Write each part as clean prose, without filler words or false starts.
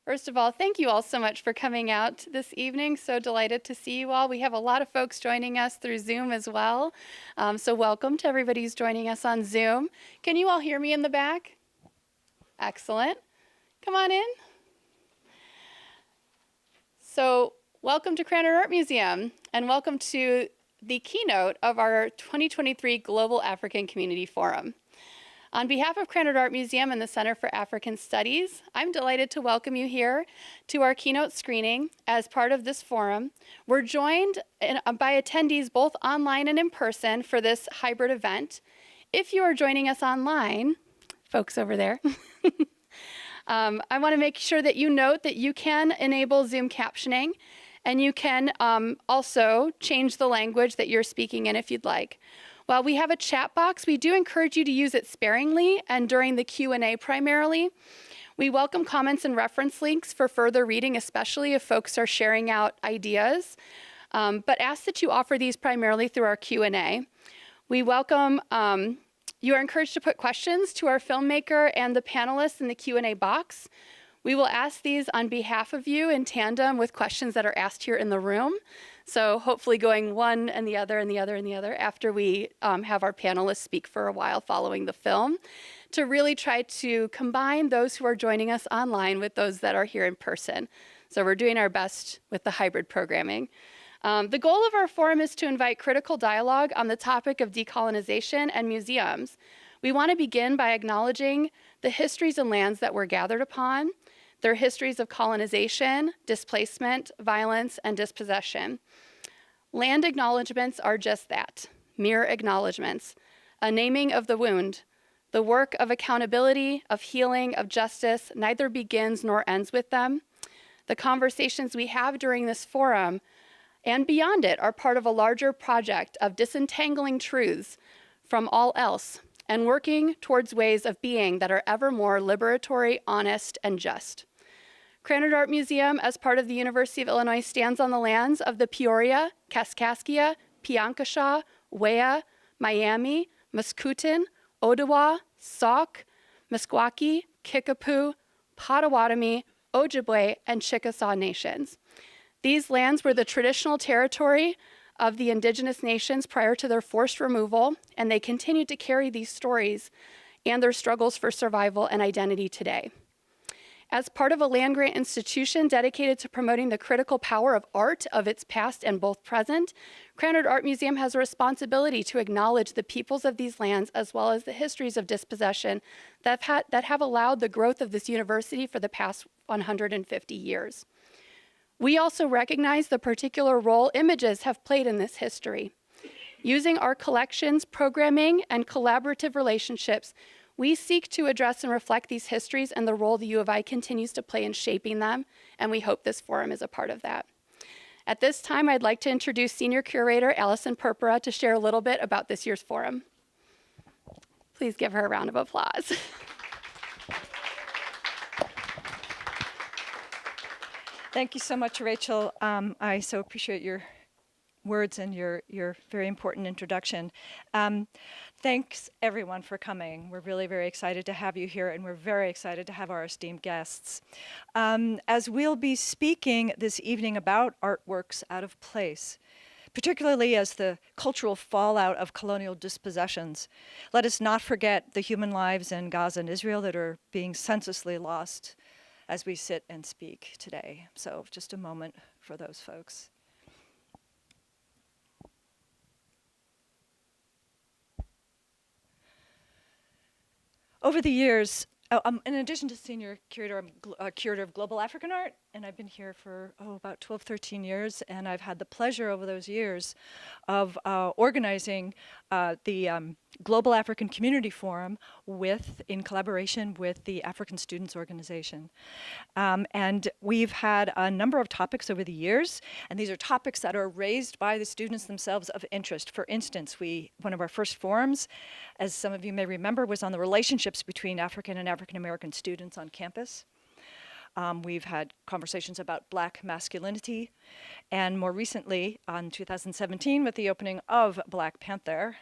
First of all, thank you all so much for coming out this evening. So delighted to see you all. We have a lot of folks joining us through Zoom as well. So welcome to everybody who's joining us on Zoom. Can you all hear me in the back? Excellent. Come on in. So welcome to Krannert Art Museum, and welcome to the keynote of our 2023 Global African Community Forum. On behalf of Krannert Art Museum and the Center for African Studies, I'm delighted to welcome you here to our keynote screening as part of this forum. We're joined by attendees both online and in person for this hybrid event. If you are joining us online, folks over there, I want to make sure that you note that you can enable Zoom captioning, and you can also change the language that you're speaking in if you'd like. While we have a chat box, we do encourage you to use it sparingly and during the Q&A primarily. We welcome comments and reference links for further reading, especially if folks are sharing out ideas, but ask that you offer these primarily through our Q&A. We welcome, you are encouraged to put questions to our filmmaker and the panelists in the Q&A box. We will ask these on behalf of you in tandem with questions that are asked here in the room. So hopefully going one and the other and the other and the other after we have our panelists speak for a while following the film, to really try to combine those who are joining us online with those that are here in person. So we're doing our best with the hybrid programming. The goal of our forum is to invite critical dialogue on the topic of decolonization and museums. We want to begin by acknowledging the histories and lands that were gathered upon, their histories of colonization, displacement, violence, and dispossession. Land acknowledgements are just that, mere acknowledgements, a naming of the wound. The work of accountability, of healing, of justice neither begins nor ends with them. The conversations we have during this forum and beyond it are part of a larger project of disentangling truths from all else and working towards ways of being that are ever more liberatory, honest, and just. Krannert Art Museum, as part of the University of Illinois, stands on the lands of the Peoria, Kaskaskia, Piankashaw, Wea, Miami, Muscooten, Ottawa, Sauk, Meskwaki, Kickapoo, Potawatomi, Ojibwe, and Chickasaw nations. These lands were the traditional territory of the indigenous nations prior to their forced removal, and they continue to carry these stories and their struggles for survival and identity today. As part of a land-grant institution dedicated to promoting the critical power of art of its past and both present, Krannert Art Museum has a responsibility to acknowledge the peoples of these lands as well as the histories of dispossession that have allowed the growth of this university for the past 150 years. We also recognize the particular role images have played in this history. Using our collections, programming, and collaborative relationships, we seek to address and reflect these histories and the role the U of I continues to play in shaping them, and we hope this forum is a part of that. At this time, I'd like to introduce Senior Curator Allison Purpura to share a little bit about this year's forum. Please give her a round of applause. Thank you so much, Rachel. I so appreciate your words and your very important introduction. Thanks everyone for coming. We're really very excited to have you here, and we're very excited to have our esteemed guests. As we'll be speaking this evening about artworks out of place, particularly as the cultural fallout of colonial dispossessions, let us not forget the human lives in Gaza and Israel that are being senselessly lost as we sit and speak today. So just a moment for those folks. Over the years, in addition to Senior Curator, I'm Curator of Global African Art, and I've been here for about 12, 13 years, and I've had the pleasure over those years of organizing the Global African Community Forum in collaboration with the African Students Organization. And we've had a number of topics over the years, and these are topics that are raised by the students themselves of interest. For instance, one of our first forums, as some of you may remember, was on the relationships between African and African American students on campus. We've had conversations about Black masculinity, and more recently, in 2017, with the opening of Black Panther,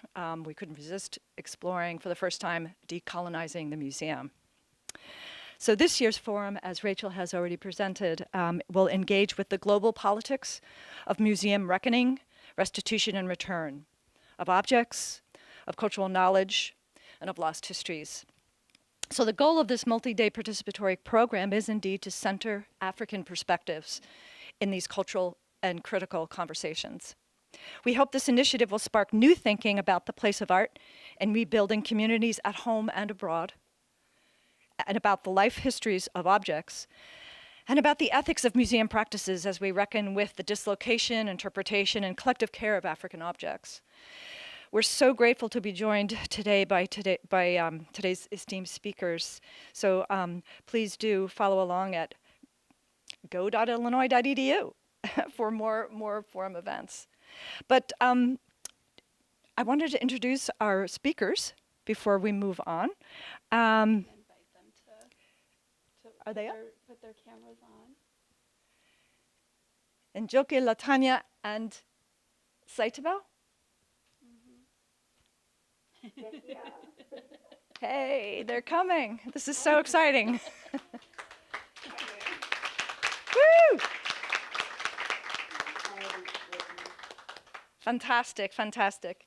we couldn't resist exploring for the first time decolonizing the museum. So this year's forum, as Rachel has already presented, will engage with the global politics of museum reckoning, restitution, and return, of objects, of cultural knowledge, and of lost histories. So the goal of this multi-day participatory program is indeed to center African perspectives in these cultural and critical conversations. We hope this initiative will spark new thinking about the place of art in rebuilding communities at home and abroad, and about the life histories of objects, and about the ethics of museum practices as we reckon with the dislocation, interpretation, and collective care of African objects. We're so grateful to be joined today by today's esteemed speakers. So please do follow along at go.illinois.edu for more forum events. But I wanted to introduce our speakers before we move on. Invite them to Are they up? put their cameras on. Njoki, Tanya, and Saitabao? Hey, they're coming. This is so exciting. Woo! Fantastic, fantastic.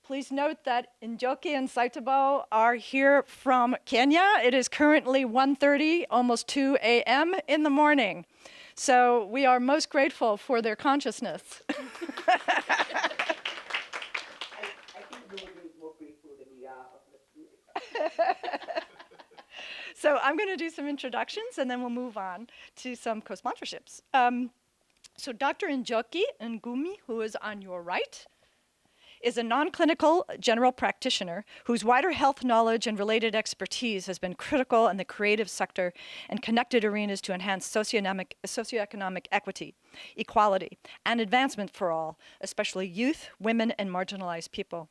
Please note that Njoki and Saitabao are here from Kenya. It is currently 1:30, almost 2 a.m. in the morning. So we are most grateful for their consciousness. I think we will be more grateful than we are of listening. So I'm going to do some introductions, and then we'll move on to some co-sponsorships. So Dr. Njoki Ngumi, who is on your right, is a non-clinical general practitioner whose wider health knowledge and related expertise has been critical in the creative sector and connected arenas to enhance socioeconomic equity, equality, and advancement for all, especially youth, women, and marginalized people.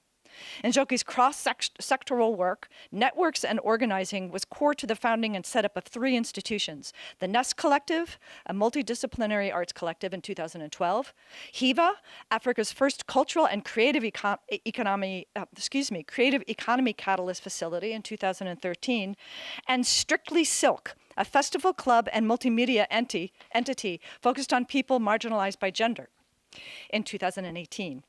Njoki's cross-sectoral work, networks, and organizing was core to the founding and setup of 3 institutions: the Nest Collective, a multidisciplinary arts collective in 2012, HIVA, Africa's first cultural and creative economy catalyst facility in 2013, and Strictly Silk, a festival club and multimedia entity focused on people marginalized by gender in 2018.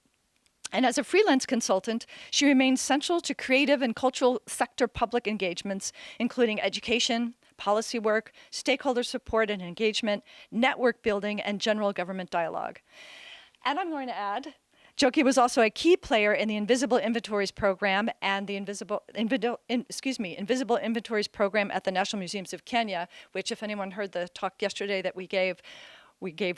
And as a freelance consultant, she remains central to creative and cultural sector public engagements, including education, policy work, stakeholder support and engagement, network building, and general government dialogue. And I'm going to add, Njoki was also a key player in the Invisible Inventories program and the Invisible Inventories program at the National Museums of Kenya, which, if anyone heard the talk yesterday that we gave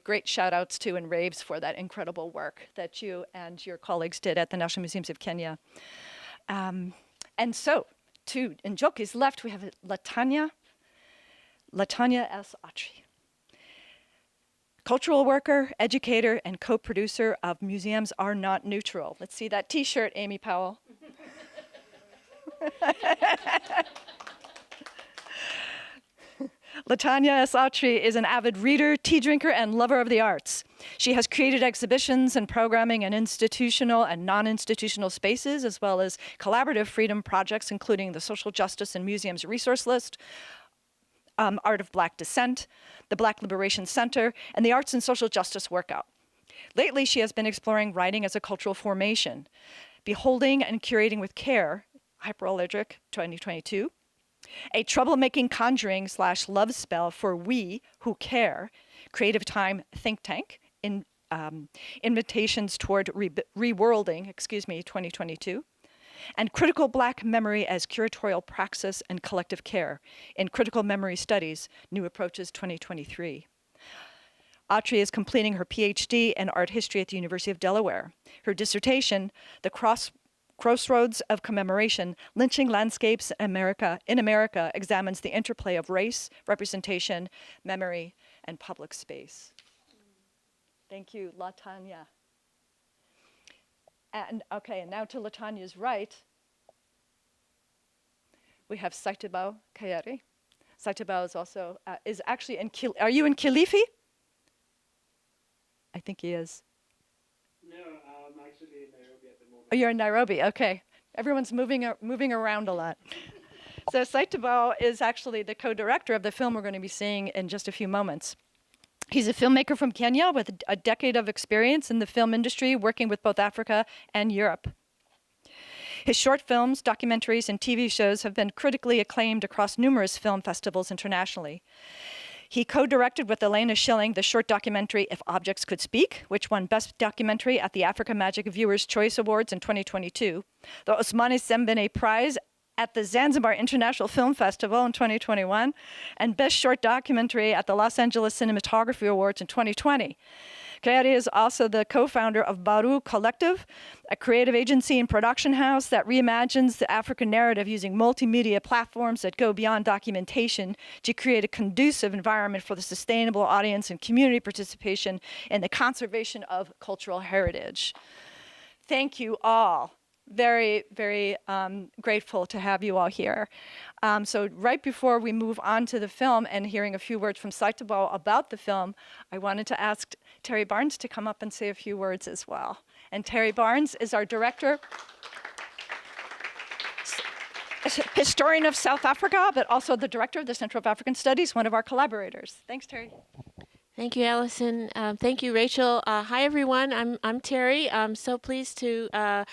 great shout outs to and raves for that incredible work that you and your colleagues did at the National Museums of Kenya. And so, to Njoki's left, we have Tanya S. Autry, cultural worker, educator, and co-producer of Museums Are Not Neutral. Let's see that t-shirt, Amy Powell. Tanya S. Autry is an avid reader, tea drinker, and lover of the arts. She has created exhibitions and programming in institutional and non-institutional spaces, as well as collaborative freedom projects, including the Social Justice and Museums Resource List, Art of Black Dissent, the Black Liberation Center, and the Arts and Social Justice Workout. Lately, she has been exploring writing as a cultural formation, beholding and curating with care, Hyperallergic 2022, a troublemaking conjuring / love spell for we who care, Creative Time Think Tank, in invitations toward reworlding, 2022, and Critical Black Memory as Curatorial Praxis and Collective Care in Critical Memory Studies, New Approaches 2023. Autry is completing her PhD in art history at the University of Delaware. Her dissertation, The Crossroads of Commemoration, Lynching Landscapes in America, examines the interplay of race, representation, memory, and public space. Thank you, Tanya. And okay, and now to Tanya's right, we have Saitabao Kaiyare. Saitabao is also, is actually in, are you in Kilifi? I think he is. No, I'm actually in Nairobi at the moment. Oh, you're in Nairobi, okay. Everyone's moving around a lot. So Saitabao is actually the co-director of the film we're going to be seeing in just a few moments. He's a filmmaker from Kenya with a decade of experience in the film industry, working with both Africa and Europe. His short films, documentaries, and TV shows have been critically acclaimed across numerous film festivals internationally. He co-directed with Elena Schilling the short documentary If Objects Could Speak, which won Best Documentary at the Africa Magic Viewers' Choice Awards in 2022, the Ousmane Sembene Prize at the Zanzibar International Film Festival in 2021, and Best Short Documentary at the Los Angeles Cinematography Awards in 2020. Kaiyare is also the co-founder of Baruu Collective, a creative agency and production house that reimagines the African narrative using multimedia platforms that go beyond documentation to create a conducive environment for the sustainable audience and community participation in the conservation of cultural heritage. Thank you all. Very, very grateful to have you all here. So right before we move on to the film and hearing a few words from Saitabao about the film, I wanted to ask Terry Barnes to come up and say a few words as well. And Terry Barnes is our director, historian of South Africa, but also the director of the Center of African Studies, one of our collaborators. Thanks, Terry. Thank you, Allison. Thank you, Rachel. Hi, everyone. I'm Terry. I'm so pleased to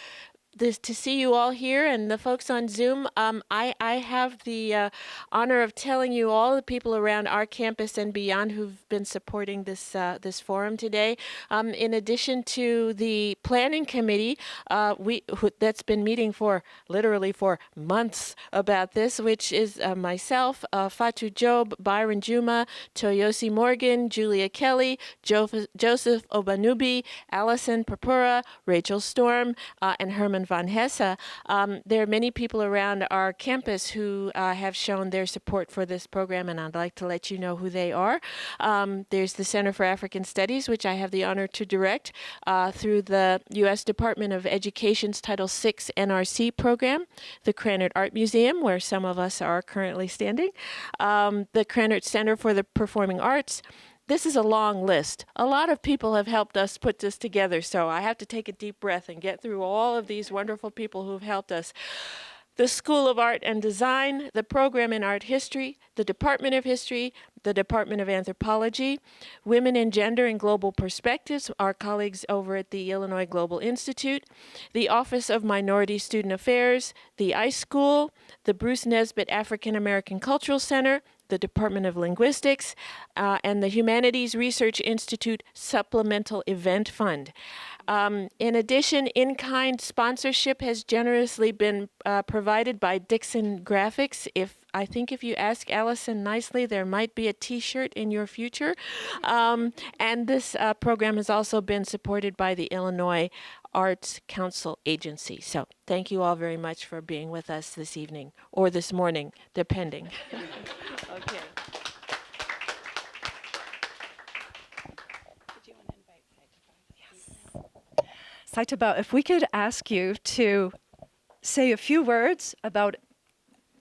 see you all here and the folks on Zoom. I have the honor of telling you all the people around our campus and beyond who've been supporting this this forum today. In addition to the planning committee, that's been meeting for literally for months about this, which is myself, Fatu Job, Byron Juma, Toyosi Morgan, Julia Kelly, Joseph Obanubi, Allison Purpura, Rachel Storm, and Herman von Hesse. There are many people around our campus who have shown their support for this program, and I'd like to let you know who they are. There's the Center for African Studies, which I have the honor to direct through the U.S. Department of Education's Title VI NRC program, the Krannert Art Museum, where some of us are currently standing, the Krannert Center for the Performing Arts. This is a long list. A lot of people have helped us put this together, so I have to take a deep breath and get through all of these wonderful people who've helped us. The School of Art and Design, the Program in Art History, the Department of History, the Department of Anthropology, Women in Gender and Global Perspectives, our colleagues over at the Illinois Global Institute, the Office of Minority Student Affairs, the iSchool, the Bruce Nesbitt African American Cultural Center, the Department of Linguistics, and the Humanities Research Institute Supplemental Event Fund. In addition, in-kind sponsorship has generously been provided by Dixon Graphics. I think if you ask Allison nicely, there might be a T-shirt in your future. And this program has also been supported by the Illinois Arts Council Agency. So thank you all very much for being with us this evening, or this morning, depending. Okay. Saitabao, if we could ask you to say a few words about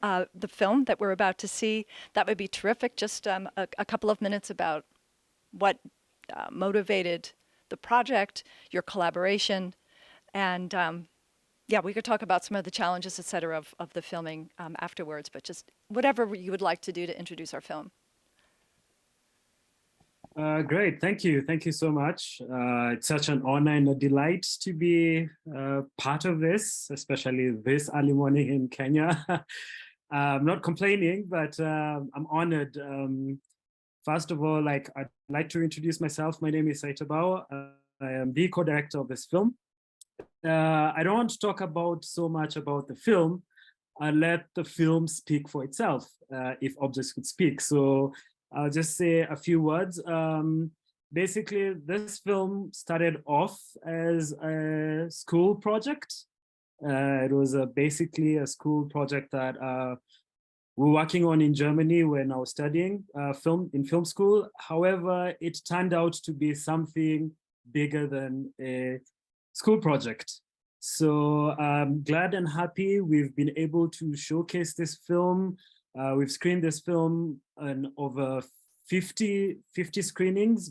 the film that we're about to see, that would be terrific. Just a couple of minutes about what motivated the project, your collaboration, and yeah, we could talk about some of the challenges, et cetera, of the filming afterwards, but just whatever you would like to do to introduce our film. Great, thank you. Thank you so much. It's such an honor and a delight to be part of this, especially this early morning in Kenya. I'm not complaining, but I'm honored. First of all, I'd like to introduce myself. My name is Saitabao. I am the co-director of this film. I don't want to talk so much about the film. I'll let the film speak for itself, if objects could speak. So I'll just say a few words. Basically, this film started off as a school project. It was basically a school project that we were working on in Germany when I was studying film school. However, it turned out to be something bigger than a school project. So I'm glad and happy we've been able to showcase this film. We've screened this film in over 50 screenings,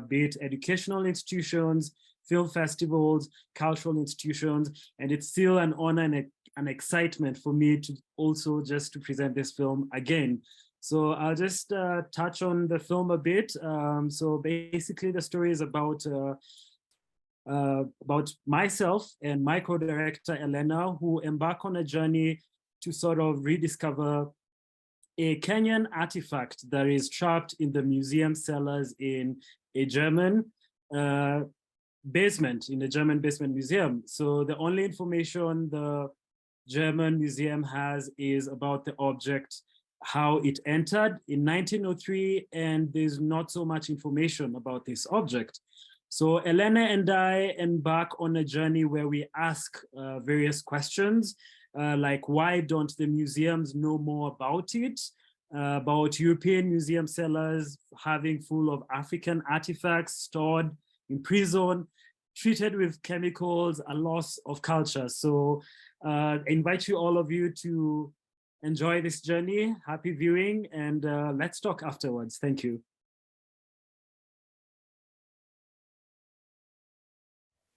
be it educational institutions, film festivals, cultural institutions, and it's still an honor an excitement for me to also just to present this film again. So I'll just touch on the film a bit. So basically the story is about myself and my co-director Elena, who embark on a journey to sort of rediscover a Kenyan artifact that is trapped in the museum cellars in a German basement, in the German basement museum. So the only information the German museum has is about the object, how it entered in 1903, and there's not so much information about this object. So Elena and I embark on a journey where we ask various questions, like why don't the museums know more about it, about European museum cellars having full of African artifacts stored in prison, treated with chemicals, a loss of culture. So I invite you, all of you, to enjoy this journey. Happy viewing, and let's talk afterwards. Thank you.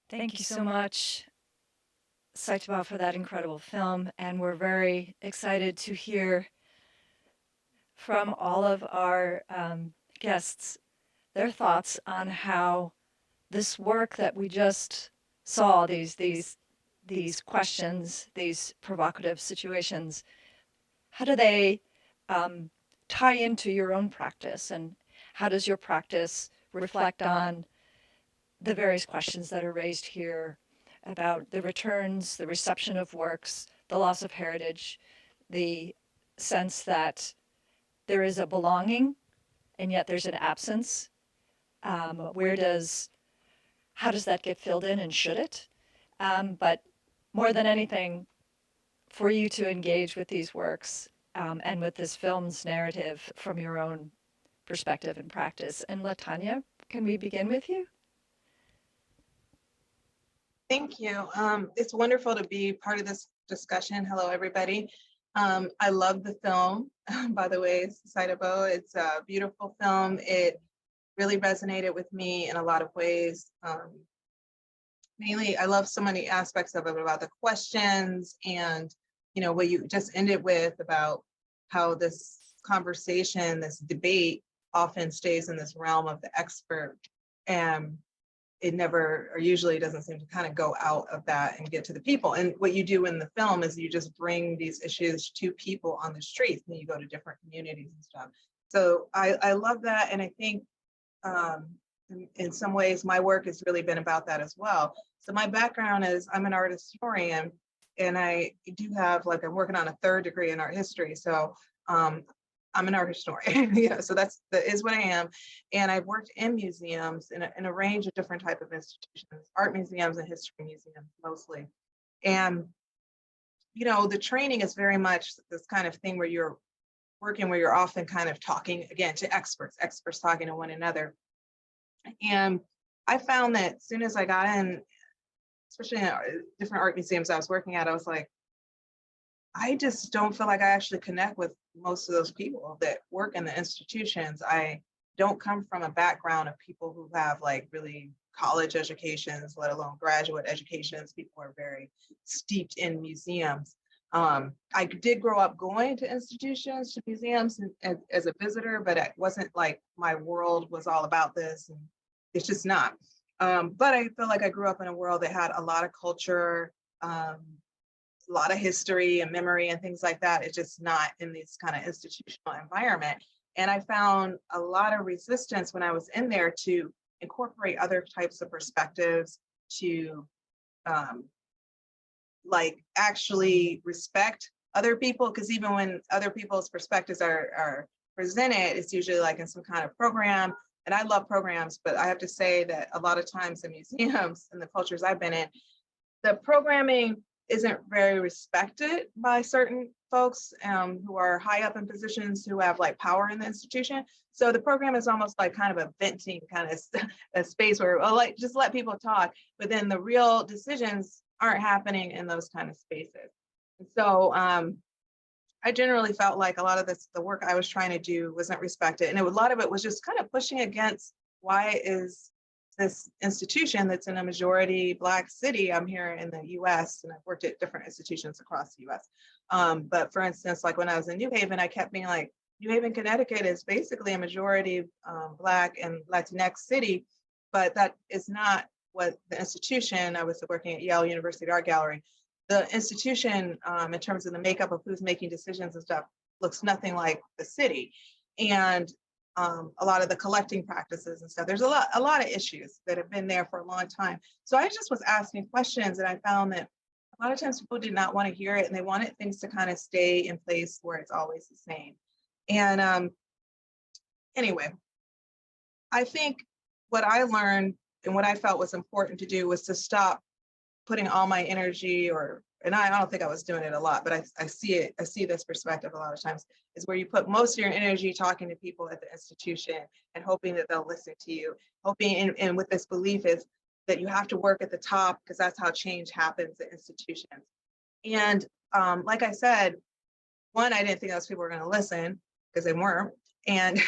Thank you so much, Saitabao, for that incredible film. And we're very excited to hear from all of our guests their thoughts on how this work that we just saw, these questions, these provocative situations, how do they tie into your own practice, and how does your practice reflect on the various questions that are raised here about the returns, the reception of works, the loss of heritage, the sense that there is a belonging and yet there's an absence. How does that get filled in, and should it? But more than anything, for you to engage with these works and with this film's narrative from your own perspective and practice. And Tanya, can we begin with you? Thank you. It's wonderful to be part of this discussion. Hello, everybody. I love the film, by the way, Saitabao. It's a beautiful film. It really resonated with me in a lot of ways. Mainly, I love so many aspects of it, about the questions and, you know, what you just ended with about how this conversation, this debate often stays in this realm of the expert, and it never, or usually doesn't seem to kind of go out of that and get to the people. And what you do in the film is you just bring these issues to people on the streets, and you go to different communities and stuff. So I love that. And I think in some ways my work has really been about that as well. So my background is I'm an art historian, and I do have, like, I'm working on a 3rd degree in art history. So I'm an art historian, you know, so that is what I am. And I've worked in museums in a range of different type of institutions, art museums and history museums mostly. And, you know, the training is very much this kind of thing where you're working, where you're often kind of talking, again, to experts talking to one another. And I found that as soon as I got in, especially in different art museums I was working at, I was like, I just don't feel like I actually connect with most of those people that work in the institutions. I don't come from a background of people who have like really college educations, let alone graduate educations. People are very steeped in museums. I did grow up going to institutions, to museums as a visitor, but it wasn't like my world was all about this, and it's just not. But I feel like I grew up in a world that had a lot of culture, a lot of history and memory and things like that. It's just not in this kind of institutional environment. And I found a lot of resistance when I was in there to incorporate other types of perspectives, to like actually respect other people, because even when other people's perspectives are presented, it's usually like in some kind of program. And I love programs, but I have to say that a lot of times in museums and the cultures I've been in, the programming isn't very respected by certain folks who are high up in positions, who have like power in the institution. So the program is almost like kind of a venting kind of a space where, well, like, just let people talk, but then the real decisions aren't happening in those kind of spaces. And so I generally felt like a lot of the work I was trying to do wasn't respected. And a lot of it was just kind of pushing against why is this institution that's in a majority Black city. I'm here in the US and I've worked at different institutions across the US. But for instance, like when I was in New Haven, I kept being like, New Haven, Connecticut is basically a majority Black and Latinx city, but that is not what the institution, I was working at Yale University Art Gallery, the institution in terms of the makeup of who's making decisions and stuff looks nothing like the city. And a lot of the collecting practices and stuff, there's a lot of issues that have been there for a long time. So I just was asking questions and I found that a lot of times people did not want to hear it and they wanted things to kind of stay in place where it's always the same. And anyway, I think what I learned and what I felt was important to do was to stop putting all my energy and I don't think I was doing it a lot, but I see this perspective a lot of times, is where you put most of your energy talking to people at the institution and hoping that they'll listen to you, hoping and with this belief is that you have to work at the top because that's how change happens at institutions. And like I said, one, I didn't think those people were going to listen because they weren't. And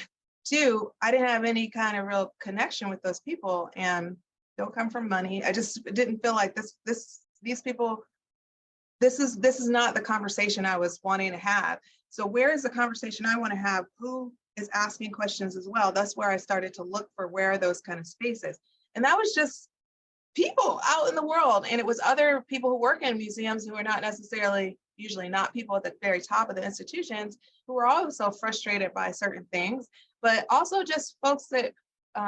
two, I didn't have any kind of real connection with those people and don't come from money. I just didn't feel like these people, this is not the conversation I was wanting to have. So where is the conversation I want to have? Who is asking questions as well? That's where I started to look for where are those kind of spaces. And that was just people out in the world. And it was other people who work in museums who are not necessarily, usually not people at the very top of the institutions, who are also frustrated by certain things, but also just folks that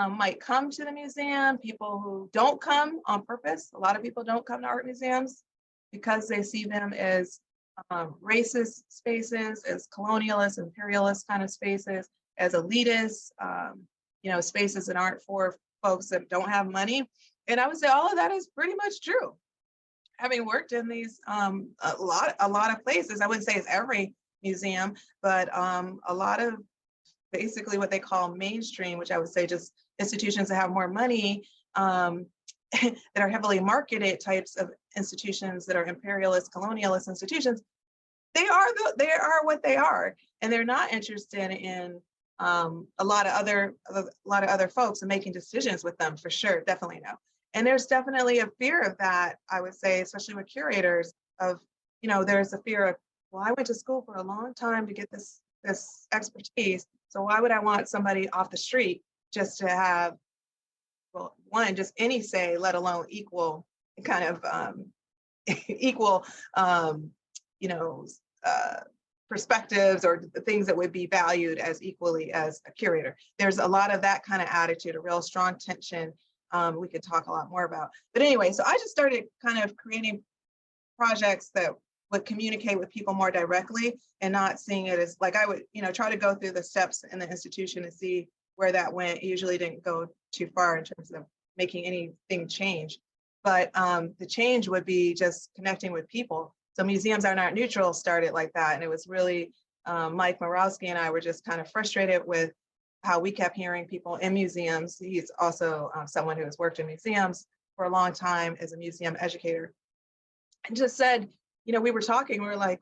might come to the museum, people who don't come on purpose. A lot of people don't come to art museums because they see them as racist spaces, as colonialist, imperialist kind of spaces, as elitist, spaces that aren't for folks that don't have money. And I would say all of that is pretty much true. Having worked in these a lot of places, I wouldn't say it's every museum, but a lot of basically what they call mainstream, which I would say just institutions that have more money, that are heavily marketed types of institutions that are imperialist, colonialist institutions, they are what they are, and they're not interested in a lot of other folks and making decisions with them, for sure, definitely no. And there's definitely a fear of that, I would say, especially with curators, of, there's a fear of, well, I went to school for a long time to get this expertise, so why would I want somebody off the street just to have, well, one, just any say, let alone equal kind of equal, perspectives or the things that would be valued as equally as a curator. There's a lot of that kind of attitude, a real strong tension we could talk a lot more about. But anyway, so I just started kind of creating projects that would communicate with people more directly and not seeing it as like I would, try to go through the steps in the institution and see where that went. It usually didn't go too far in terms of making anything change. But the change would be just connecting with people. So Museums Are Not Neutral started like that. And it was really Mike Morawski and I were just kind of frustrated with how we kept hearing people in museums. He's also someone who has worked in museums for a long time as a museum educator. And just said, we were talking, we were like,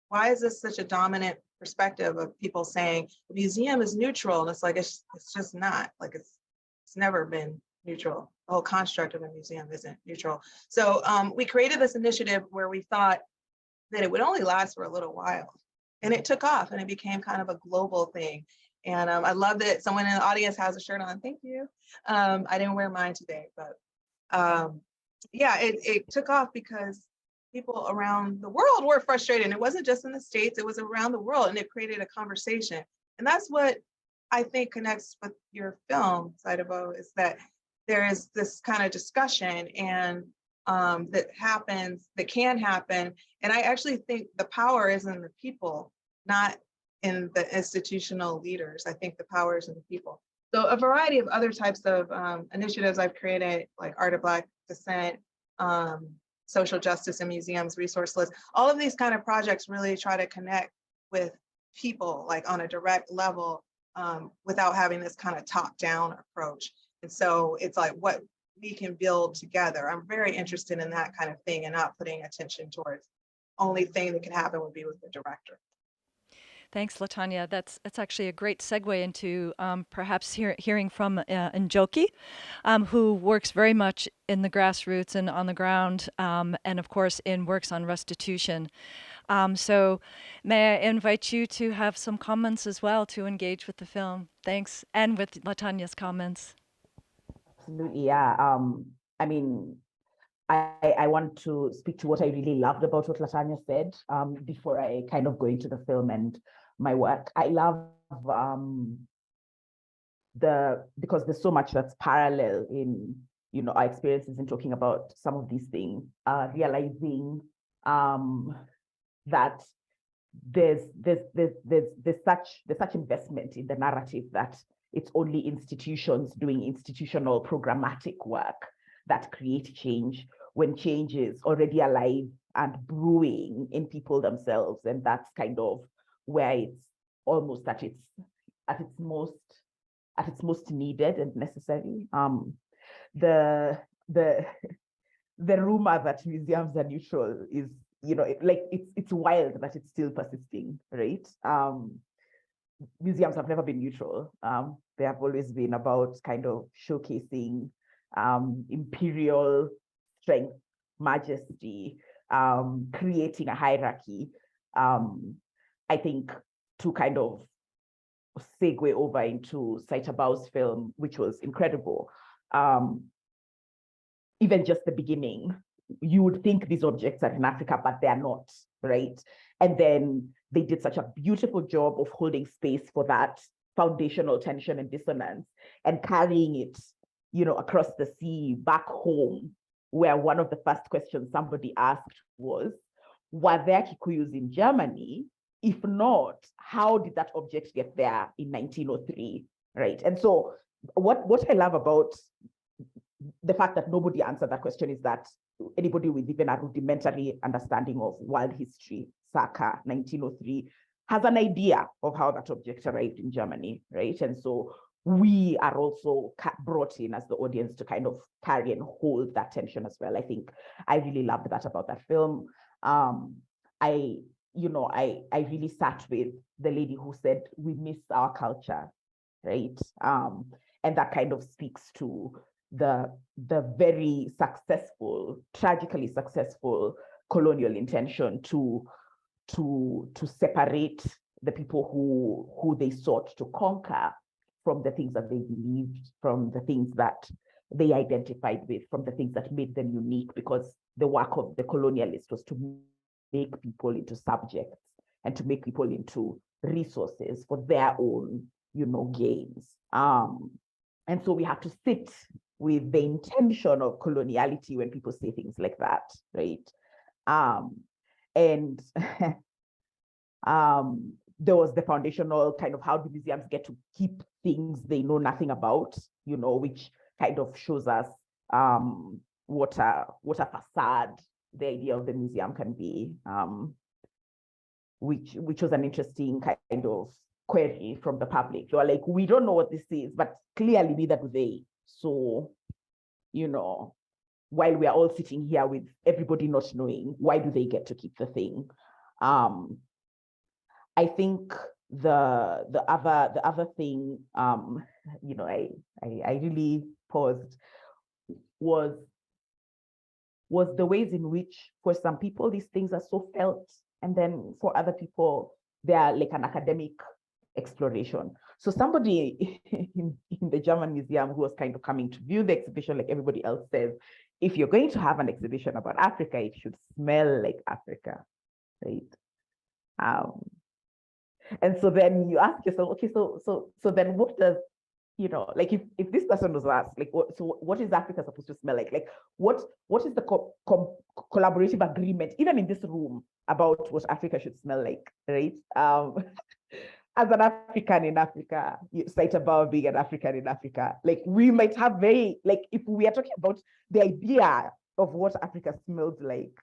why is this such a dominant perspective of people saying the museum is neutral? And it's like, it's just not, like it's never been neutral. The whole construct of a museum isn't neutral. So we created this initiative where we thought that it would only last for a little while. And it took off and it became kind of a global thing. And I love that someone in the audience has a shirt on. Thank you. I didn't wear mine today, but yeah, it took off because people around the world were frustrated. And it wasn't just in the States, it was around the world, and it created a conversation. And that's what I think connects with your film, Saitabao, is that there is this kind of discussion and that can happen. And I actually think the power is in the people, not in the institutional leaders. I think the power is in the people. So a variety of other types of initiatives I've created, like Art of Black Descent, social justice in museums, resource lists, all of these kind of projects really try to connect with people like on a direct level without having this kind of top-down approach. And so it's like what we can build together. I'm very interested in that kind of thing and not putting attention towards only thing that can happen would be with the director. Thanks, Latanya. That's actually a great segue into perhaps hearing from Njoki, who works very much in the grassroots and on the ground, and of course works on restitution. So may I invite you to have some comments as well to engage with the film. Thanks, and with Latanya's comments. Absolutely, yeah. I mean, I want to speak to what I really loved about what Latanya said before I kind of go into the film and my work. I love because there's so much that's parallel in our experiences in talking about some of these things, realizing that there's such investment in the narrative that it's only institutions doing institutional programmatic work that create change, when change is already alive and brewing in people themselves. And that's kind of where it's almost at its most needed and necessary. The rumor that museums are neutral is, it's wild that it's still persisting, right? Museums have never been neutral. They have always been about kind of showcasing imperial strength, majesty, creating a hierarchy. I think to kind of segue over into Saitabao's film, which was incredible. Even just the beginning, you would think these objects are in Africa, but they're not, right? And then they did such a beautiful job of holding space for that foundational tension and dissonance and carrying it, across the sea back home, where one of the first questions somebody asked was, were there Kikuyus in Germany? If not, how did that object get there in 1903, right? And so what I love about the fact that nobody answered that question is that anybody with even a rudimentary understanding of world history, circa 1903, has an idea of how that object arrived in Germany, right? And so we are also brought in as the audience to kind of carry and hold that tension as well. I think I really loved that about that film. I really sat with the lady who said, we miss our culture, right? And that kind of speaks to the very successful, tragically successful colonial intention to separate the people who they sought to conquer from the things that they believed, from the things that they identified with, from the things that made them unique, because the work of the colonialist was to make people into subjects and to make people into resources for their own, gains. And so we have to sit with the intention of coloniality when people say things like that, right? And there was the foundational kind of, how do museums get to keep things they know nothing about, which kind of shows us what a facade the idea of the museum can be, which was an interesting kind of query from the public. They were like, we don't know what this is, but clearly neither do they. So, while we are all sitting here with everybody not knowing, why do they get to keep the thing? I think the other thing, I really paused was the ways in which, for some people, these things are so felt, and then for other people, they are like an academic exploration. So somebody in the German museum who was kind of coming to view the exhibition, like everybody else, says, if you're going to have an exhibition about Africa, it should smell like Africa, right? And so then you ask yourself, okay, so then what does, like if this person was asked, like, what is Africa supposed to smell like? Like, what is the collaborative agreement, even in this room, about what Africa should smell like, right? As an African in Africa, Saitabao being an African in Africa, like we might have if we are talking about the idea of what Africa smells like,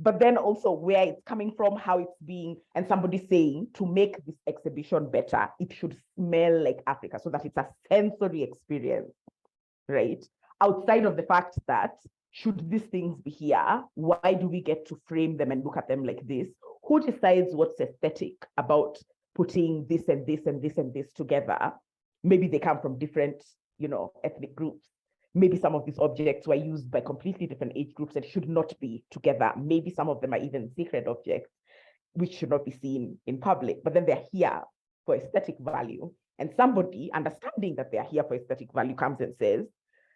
but then also where it's coming from, how it's being, and somebody saying, to make this exhibition better, it should smell like Africa, so that it's a sensory experience, right? Outside of the fact that, should these things be here, why do we get to frame them and look at them like this? who decides what's aesthetic about putting this and this and this and this together? Maybe they come from different, ethnic groups. Maybe some of these objects were used by completely different age groups and should not be together. Maybe some of them are even sacred objects, which should not be seen in public, but then they're here for aesthetic value. And somebody, understanding that they're here for aesthetic value, comes and says,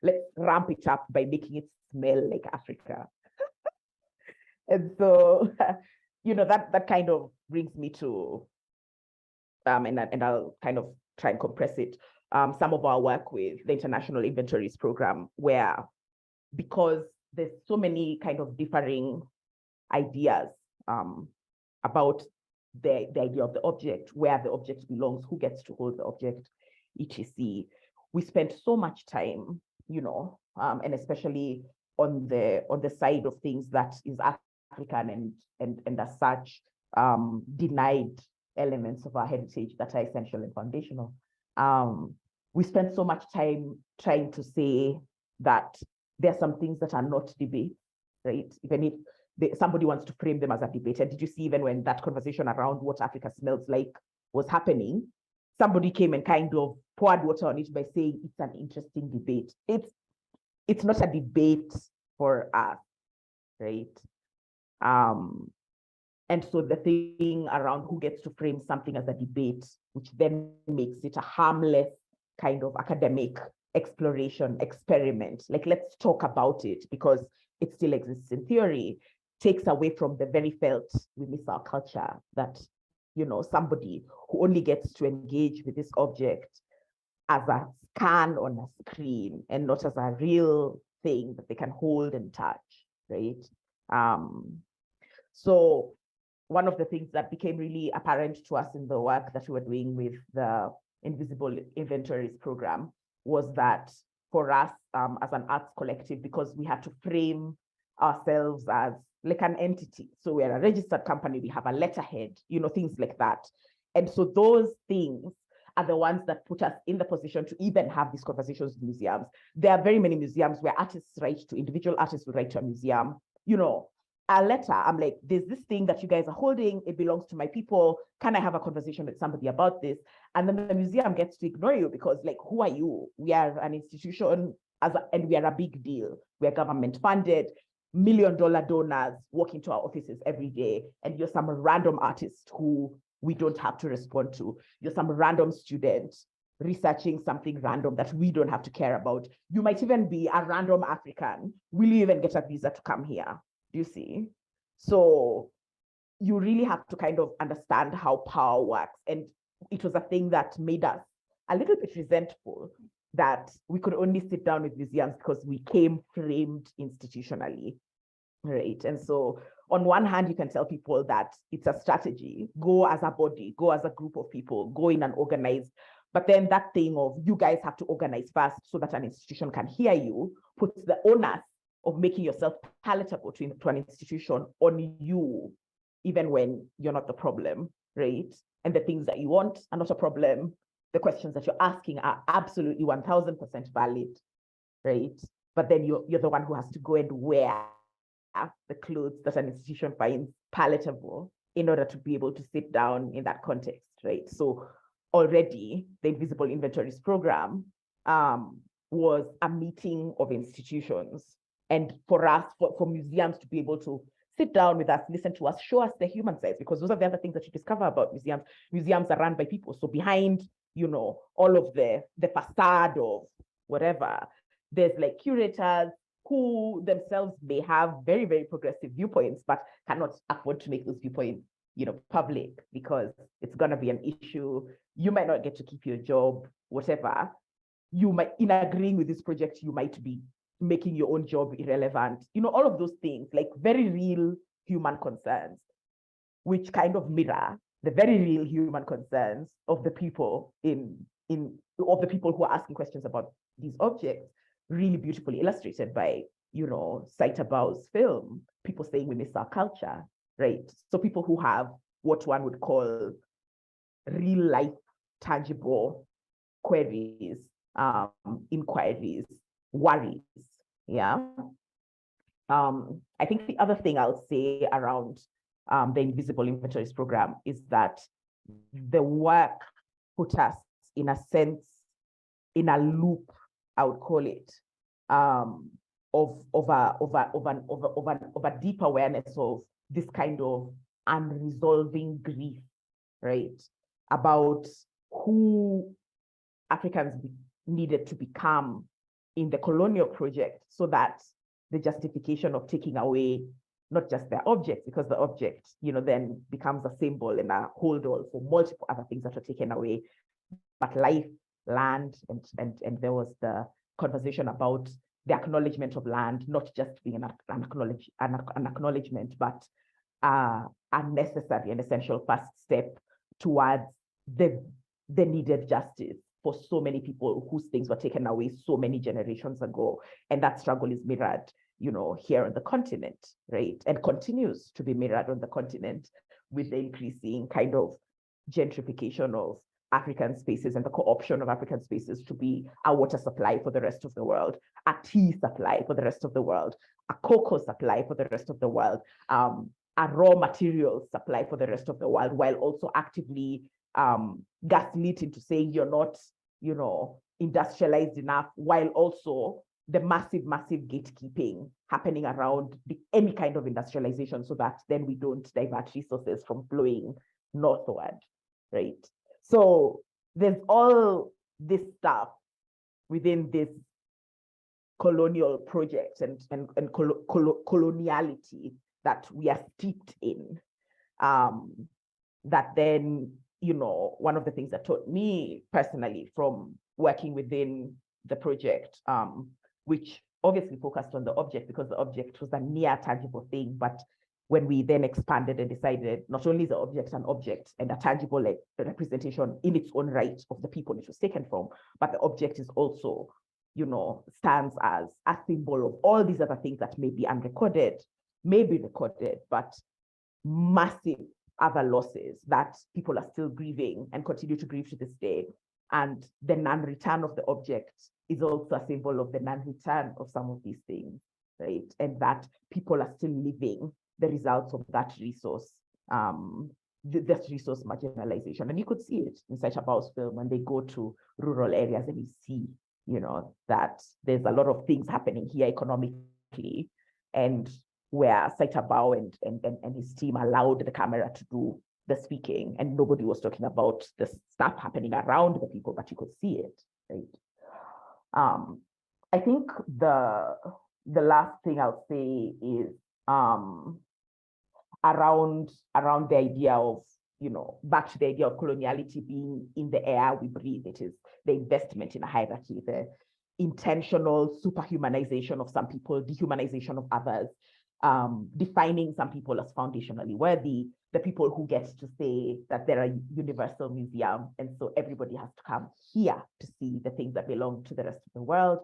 let's ramp it up by making it smell like Africa. And so, that kind of brings me to, and I'll kind of try and compress it, some of our work with the International Inventories Program, where because there's so many kind of differing ideas about the idea of the object, where the object belongs, who gets to hold the object, etc. We spent so much time, and especially on the side of things that is African and as such denied elements of our heritage that are essential and foundational. We spent so much time trying to say that there are some things that are not debate, right? Even if somebody wants to frame them as a debate. And did you see even when that conversation around what Africa smells like was happening, somebody came and kind of poured water on it by saying it's an interesting debate. It's not a debate for us, right? And so the thing around who gets to frame something as a debate, which then makes it a harmless kind of academic exploration, experiment, like let's talk about it because it still exists in theory, takes away from the very felt we miss our culture that, somebody who only gets to engage with this object as a scan on a screen and not as a real thing that they can hold and touch, right? So one of the things that became really apparent to us in the work that we were doing with the Invisible Inventories program was that for us as an arts collective, because we had to frame ourselves as like an entity. So we're a registered company, we have a letterhead, things like that. And so those things are the ones that put us in the position to even have these conversations in museums. There are very many museums where artists write to individual artists who write to a museum, a letter. I'm like, there's this thing that you guys are holding, it belongs to my people. Can I have a conversation with somebody about this? And then the museum gets to ignore you because like, who are you? We are an institution and we are a big deal. We're government funded, $1 million donors walk into our offices every day. And you're some random artist who we don't have to respond to. You're some random student researching something random that we don't have to care about. You might even be a random African. Will you even get a visa to come here? Do you see? So you really have to kind of understand how power works. And it was a thing that made us a little bit resentful that we could only sit down with museums because we came framed institutionally, right? And so on one hand, you can tell people that it's a strategy, go as a body, go as a group of people, go in and organize. But then that thing of you guys have to organize first so that an institution can hear you puts the onus of making yourself palatable to an institution on you, even when you're not the problem, right? And the things that you want are not a problem. The questions that you're asking are absolutely 1000% valid, right? But then you're the one who has to go and wear the clothes that an institution finds palatable in order to be able to sit down in that context, right? So already the Invisible Inventories program was a meeting of institutions. And for us, for museums to be able to sit down with us, listen to us, show us the human sides, because those are the other things that you discover about museums. Museums are run by people. So behind, all of the facade of whatever, there's like curators who themselves may have very, very progressive viewpoints, but cannot afford to make those viewpoints, public because it's going to be an issue. You might not get to keep your job, whatever. You might, in agreeing with this project, you might be making your own job irrelevant, all of those things, like very real human concerns, which kind of mirror the very real human concerns of the people of the people who are asking questions about these objects, really beautifully illustrated by, Saitabao's film, people saying we miss our culture, right? So people who have what one would call real life, tangible queries, inquiries, worries. Yeah. I think the other thing I'll say around the Invisible Inventories program, is that the work put us, in a sense, in a loop, I would call it, of a deep awareness of this kind of unresolving grief, right? About who Africans needed to become in the colonial project, so that the justification of taking away not just their object, because the object, then becomes a symbol and a hold all for multiple other things that are taken away, but life, land, and there was the conversation about the acknowledgement of land, not just being an acknowledgement, but a necessary and essential first step towards the needed justice for so many people whose things were taken away so many generations ago. And that struggle is mirrored, here on the continent, right? And continues to be mirrored on the continent with the increasing kind of gentrification of African spaces and the co-option of African spaces to be a water supply for the rest of the world, a tea supply for the rest of the world, a cocoa supply for the rest of the world, a raw materials supply for the rest of the world, while also actively gaslit into saying you're not, industrialized enough, while also the massive gatekeeping happening around any kind of industrialization, so that then we don't divert resources from flowing northward, right? So there's all this stuff within this colonial project and coloniality that we are steeped in, that then, one of the things that taught me personally from working within the project, which obviously focused on the object because the object was a near tangible thing, but when we then expanded and decided not only is the object an object and a tangible representation in its own right of the people it was taken from, but the object is also, stands as a symbol of all these other things that may be unrecorded, may be recorded, but massive other losses that people are still grieving and continue to grieve to this day. And the non-return of the object is also a symbol of the non-return of some of these things, right? And that people are still living the results of that resource, that resource marginalization. And you could see it in Saitabao's film when they go to rural areas and you see, that there's a lot of things happening here economically, and where Saitabao and his team allowed the camera to do the speaking, and nobody was talking about the stuff happening around the people, but you could see it, right? I think the last thing I'll say is around the idea of, back to the idea of coloniality being in the air we breathe. It is the investment in a hierarchy, the intentional superhumanization of some people, dehumanization of others, defining some people as foundationally worthy, the people who get to say that they're a universal museum, and so everybody has to come here to see the things that belong to the rest of the world,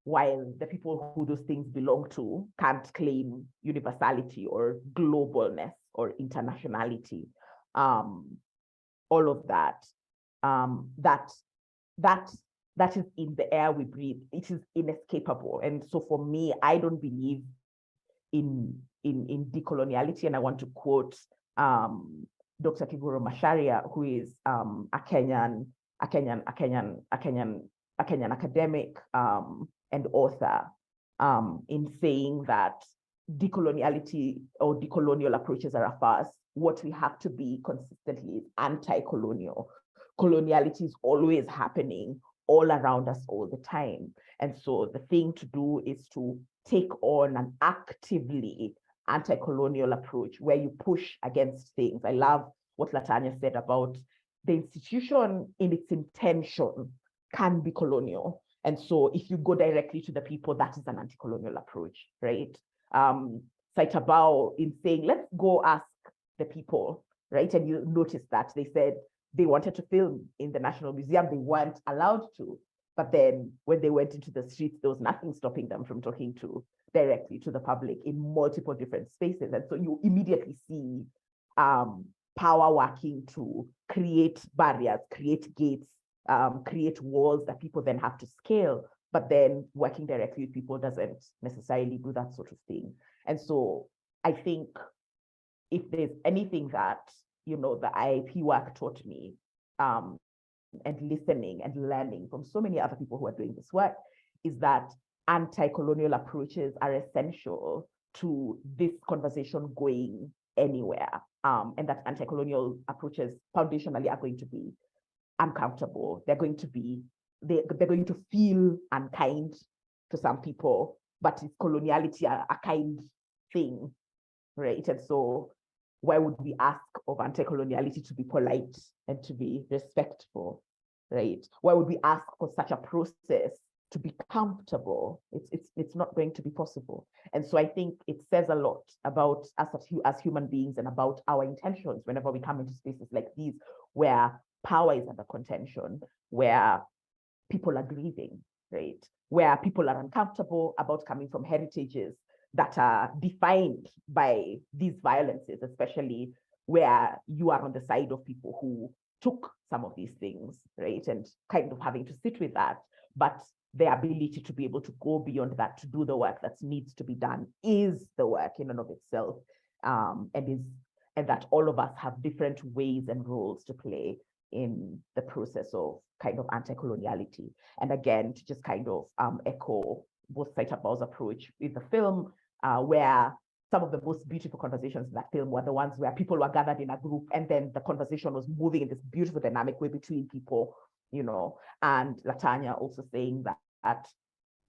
while the people who those things belong to can't claim universality or globalness or internationality. All of that, that is in the air we breathe. It is inescapable. And so for me, I don't believe in decoloniality, and I want to quote Dr. Kigoro Macharia, who is a Kenyan academic and author, in saying that decoloniality or decolonial approaches are a farce. What we have to be consistently is anti-colonial. Coloniality is always happening all around us all the time. And so the thing to do is to take on an actively anti-colonial approach where you push against things. I love what Tanya said about the institution in its intention can be colonial. And so if you go directly to the people, that is an anti-colonial approach, right? Saitabao in saying, let's go ask the people, right? And you notice that they said they wanted to film in the National Museum, they weren't allowed to. But then when they went into the streets, there was nothing stopping them from talking directly to the public in multiple different spaces. And so you immediately see power working to create barriers, create gates, create walls that people then have to scale. But then working directly with people doesn't necessarily do that sort of thing. And so I think if there's anything that, the IIP work taught me, and listening and learning from so many other people who are doing this work, is that anti-colonial approaches are essential to this conversation going anywhere. And that anti-colonial approaches foundationally are going to be uncomfortable. They're going to feel unkind to some people, but is coloniality a kind thing, right? And so why would we ask of anti-coloniality to be polite and to be respectful, right? Why would we ask for such a process to be comfortable? It's not going to be possible. And so I think it says a lot about us as human beings and about our intentions whenever we come into spaces like these, where power is under contention, where people are grieving, right? Where people are uncomfortable about coming from heritages that are defined by these violences, especially where you are on the side of people who took some of these things, right? And kind of having to sit with that. But the ability to be able to go beyond that, to do the work that needs to be done, is the work in and of itself. And that all of us have different ways and roles to play in the process of kind of anti-coloniality. And again, to just kind of echo both Saitabao's approach with the film, where some of the most beautiful conversations in that film were the ones where people were gathered in a group, and then the conversation was moving in this beautiful dynamic way between people, and Tanya also saying that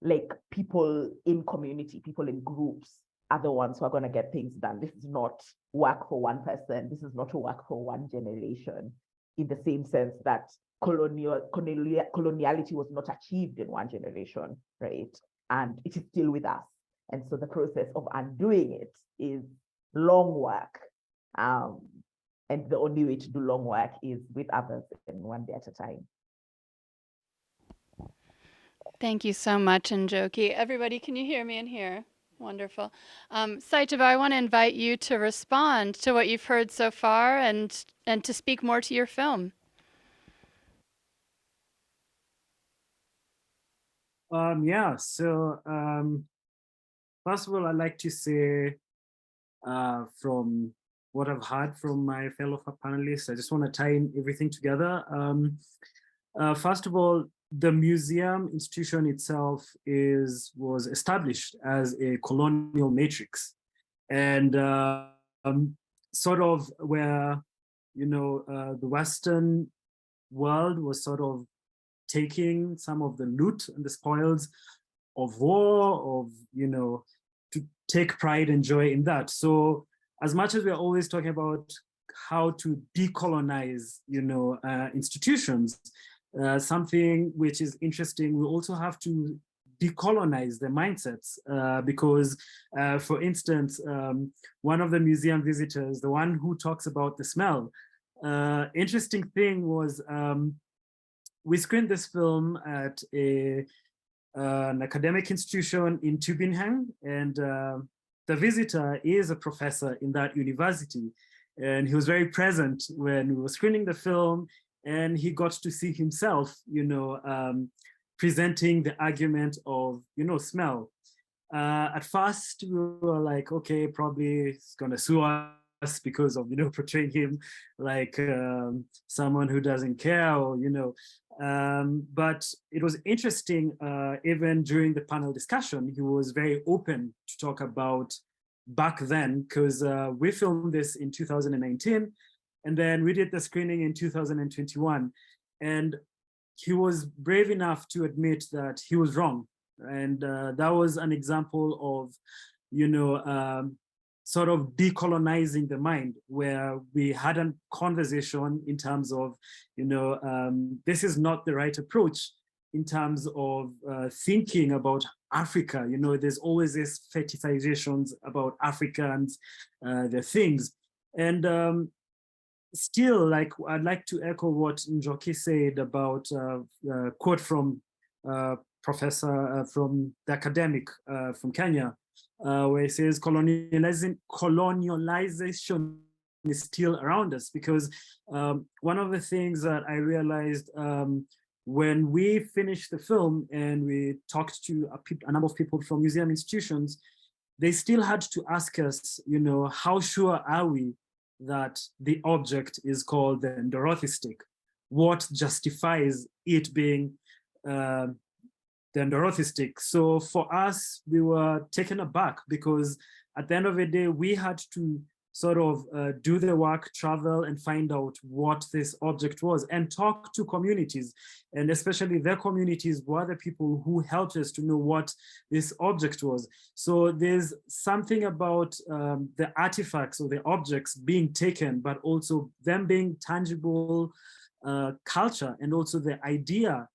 like people in community, people in groups are the ones who are going to get things done. This is not work for one person. This is not work for one generation, in the same sense that coloniality was not achieved in one generation, right? And it is still with us. And so the process of undoing it is long work. And the only way to do long work is with others and one day at a time. Thank you so much, Njoki. Everybody, can you hear me in here? Wonderful. Saitabao, I want to invite you to respond to what you've heard so far and to speak more to your film. Yeah, so first of all, I'd like to say from what I've heard from my fellow panelists, I just want to tie in everything together. First of all, the museum institution itself was established as a colonial matrix, and sort of where the Western world was sort of taking some of the loot and the spoils of war, to take pride and joy in that. So as much as we're always talking about how to decolonize, institutions, something which is interesting, we also have to decolonize the mindsets, because, for instance, one of the museum visitors, the one who talks about the smell, interesting thing was, we screened this film at an academic institution in Tübingen, and the visitor is a professor in that university, and he was very present when we were screening the film, and he got to see himself, presenting the argument of, smell. At first, we were like, okay, probably he's gonna sue us because of, portraying him like someone who doesn't care, or, but it was interesting, even during the panel discussion, he was very open to talk about back then, because we filmed this in 2019, and then we did the screening in 2021. And he was brave enough to admit that he was wrong. And that was an example of, sort of decolonizing the mind, where we had a conversation in terms of, this is not the right approach in terms of thinking about Africa. There's always this fetishizations about Africans, the things. And still, like, I'd like to echo what Njoki said about a quote from professor from the academic from Kenya, where he says colonialization is still around us, because one of the things that I realized when we finished the film and we talked to a number of people from museum institutions, they still had to ask us, how sure are we that the object is called the Dorothy stick? What justifies it being the Dorothy stick? So for us, we were taken aback because at the end of the day, we had to sort of do the work, travel and find out what this object was and talk to communities. And especially their communities were the people who helped us to know what this object was. So there's something about the artifacts or the objects being taken, but also them being tangible culture and also the idea.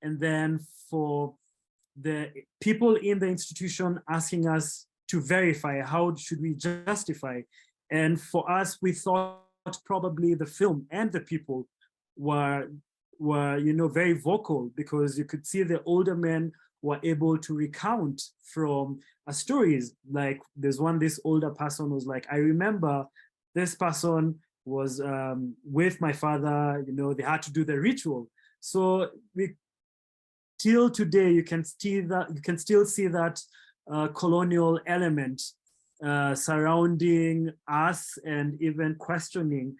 And then for the people in the institution asking us to verify, how should we justify? And for us, we thought probably the film and the people were very vocal, because you could see the older men were able to recount from stories. Like there's one, this older person was like, I remember this person was with my father, they had to do the ritual. So till today, you can still see that colonial element surrounding us and even questioning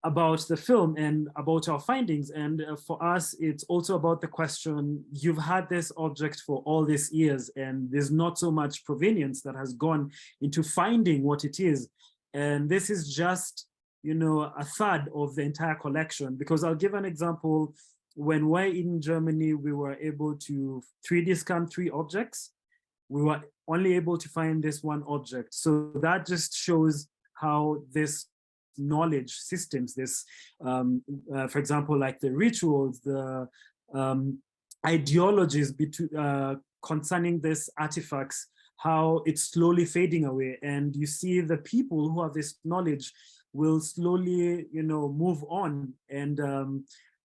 about the film and about our findings. And for us, it's also about the question, you've had this object for all these years and there's not so much provenience that has gone into finding what it is. And this is just, a third of the entire collection. Because I'll give an example. When we're in Germany, we were able to 3D scan 3 objects. We were only able to find this one object. So that just shows how this knowledge systems, this, for example, like the rituals, the ideologies concerning these artifacts, how it's slowly fading away. And you see the people who have this knowledge will slowly, move on and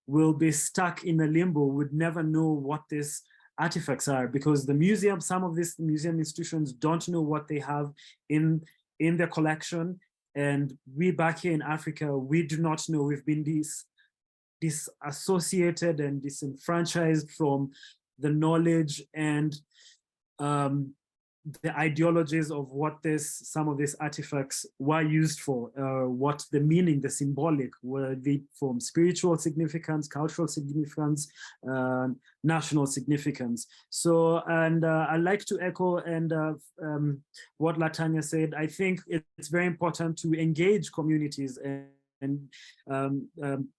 will be stuck in a limbo, would never know what this artifacts are, because the museum, some of these museum institutions don't know what they have in their collection. And we back here in Africa, we do not know. We've been disassociated and disenfranchised from the knowledge and the ideologies of what some of these artifacts were used for, what the meaning, the symbolic, were they from spiritual significance, cultural significance, national significance. So, and I'd like to echo what Tanya said. I think it's very important to engage communities, and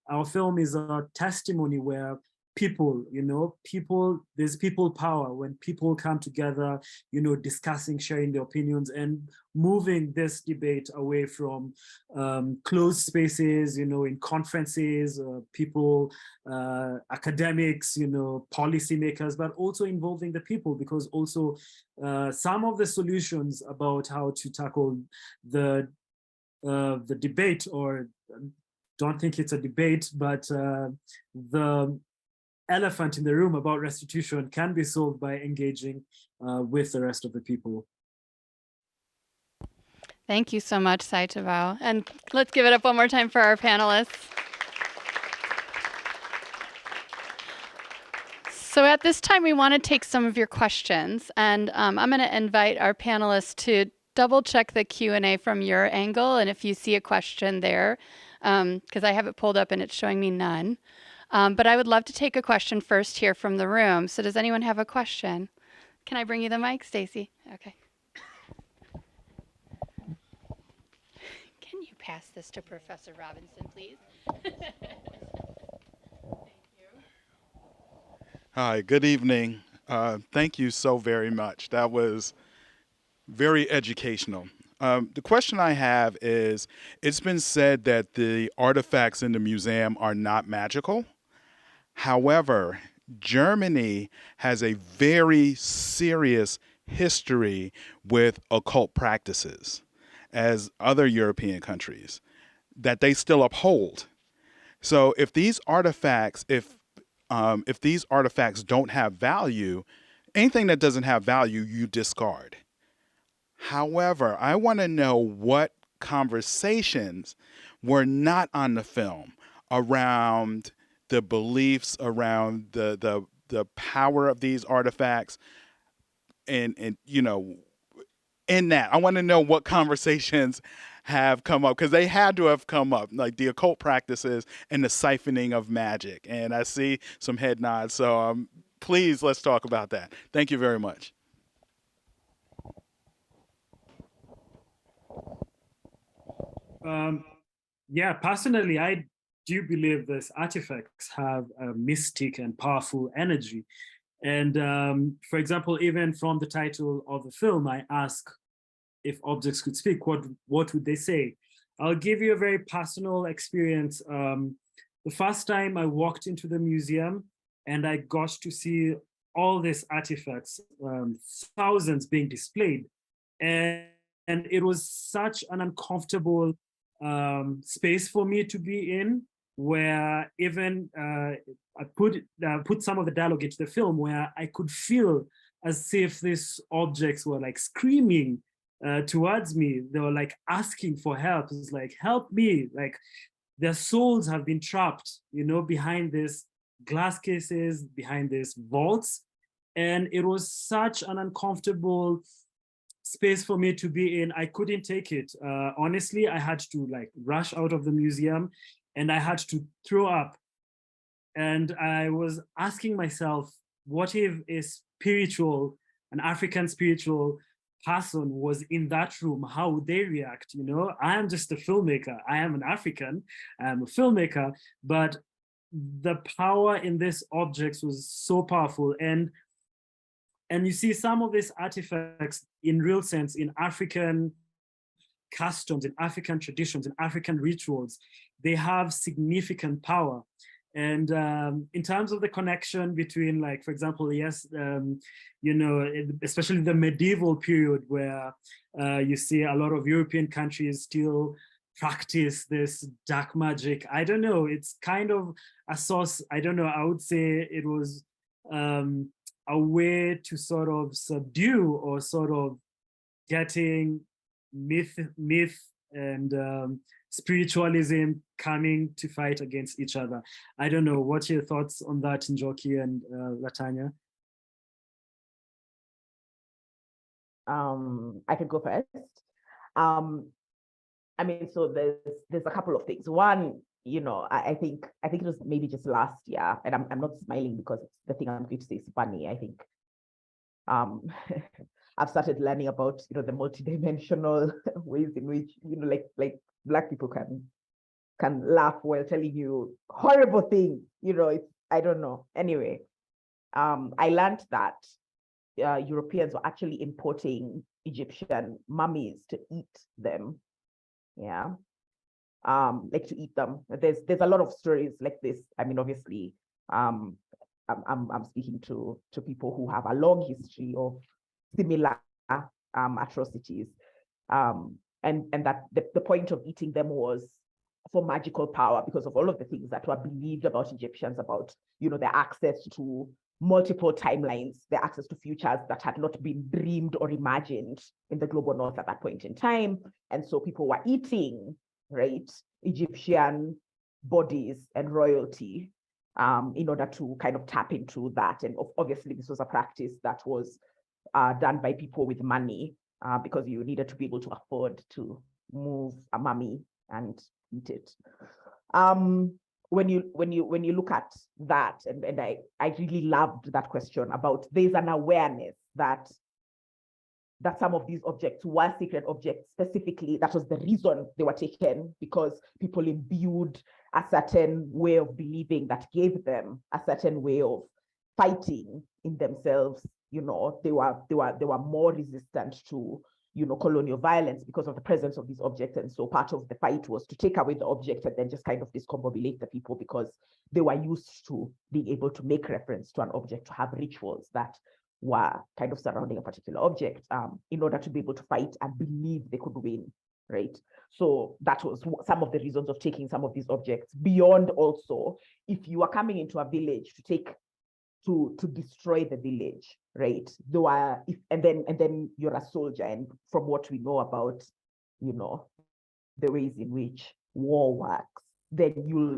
our film is a testimony where people, there's people power when people come together, discussing, sharing their opinions and moving this debate away from closed spaces, in conferences, people, academics, policymakers, but also involving the people, because also some of the solutions about how to tackle the debate, or don't think it's a debate, but the elephant in the room about restitution can be solved by engaging with the rest of the people. Thank you so much, Saitabao. And let's give it up one more time for our panelists. So at this time, we want to take some of your questions, and I'm going to invite our panelists to double check the Q&A from your angle, and if you see a question there, because I have it pulled up and it's showing me none. But I would love to take a question first here from the room. So does anyone have a question? Can I bring you the mic, Stacy? Okay. Can you pass this to Professor Robinson, please? Thank you. Hi, good evening. Thank you so very much. That was very educational. The question I have is, it's been said that the artifacts in the museum are not magical. However, Germany has a very serious history with occult practices, as other European countries, that they still uphold. So if these artifacts, if these artifacts don't have value, anything that doesn't have value, you discard. However, I want to know what conversations were not on the film around the beliefs, around the power of these artifacts, and you know, in that, I want to know what conversations have come up, because they had to have come up, like the occult practices and the siphoning of magic. And I see some head nods, so please let's talk about that. Thank you very much. Yeah, personally, I do believe these artifacts have a mystic and powerful energy. And for example, even from the title of the film, I ask if objects could speak, what would they say? I'll give you a very personal experience. The first time I walked into the museum and I got to see all these artifacts, thousands being displayed. And it was such an uncomfortable space for me to be in, where even I put some of the dialogue into the film, where I could feel as if these objects were like screaming towards me. They were like asking for help. It's like, help me. Like their souls have been trapped, you know, behind these glass cases, behind these vaults. And it was such an uncomfortable space for me to be in. I couldn't take it. Honestly, I had to like rush out of the museum and I had to throw up. And I was asking myself, what if an African spiritual person was in that room? How would they react? You know, I am just a filmmaker. I am an African, I'm a filmmaker, but the power in these objects was so powerful. And you see some of these artifacts in real sense in African customs, in African traditions, in African rituals, they have significant power. And in terms of the connection between, like, for example, yes, you know, especially the medieval period where you see a lot of European countries still practice this dark magic. I don't know, it's kind of a source, I don't know, I would say it was a way to sort of subdue or sort of getting myth and spiritualism coming to fight against each other. I don't know, what's your thoughts on that, Njoki and Tanya? I can go first. I mean, so there's a couple of things. One, you know, I think it was maybe just last year, and I'm not smiling because the thing I'm going to say is funny. I think I've started learning about, you know, the multidimensional ways in which, you know, like Black people can laugh while telling you horrible things. You know, it's, I don't know. Anyway, I learned that Europeans were actually importing Egyptian mummies to eat them. Yeah. Like to eat them. There's a lot of stories like this. I mean, obviously, I'm speaking to people who have a long history of similar atrocities, and that the point of eating them was for magical power, because of all of the things that were believed about Egyptians, about, you know, their access to multiple timelines, their access to futures that had not been dreamed or imagined in the global north at that point in time. And so people were eating, right, Egyptian bodies and royalty in order to kind of tap into that. And obviously this was a practice that was done by people with money, because you needed to be able to afford to move a mummy and eat it. When you look at that, and I really loved that question about, there's an awareness that some of these objects were sacred objects. Specifically, that was the reason they were taken, because people imbued a certain way of believing that gave them a certain way of fighting in themselves. You know, they were more resistant to, you know, colonial violence because of the presence of these objects. And so part of the fight was to take away the object and then just kind of discombobulate the people, because they were used to being able to make reference to an object, to have rituals that were kind of surrounding a particular object, in order to be able to fight and believe they could win, right? So that was some of the reasons of taking some of these objects. Beyond also, if you are coming into a village to destroy the village, right? And then you're a soldier, and from what we know about, you know, the ways in which war works, then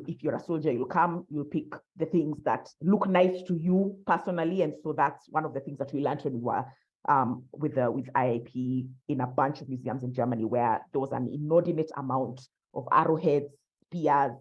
if you're a soldier, you'll pick the things that look nice to you personally. And so that's one of the things that we learned when we were with IIP in a bunch of museums in Germany, where there was an inordinate amount of arrowheads, spears,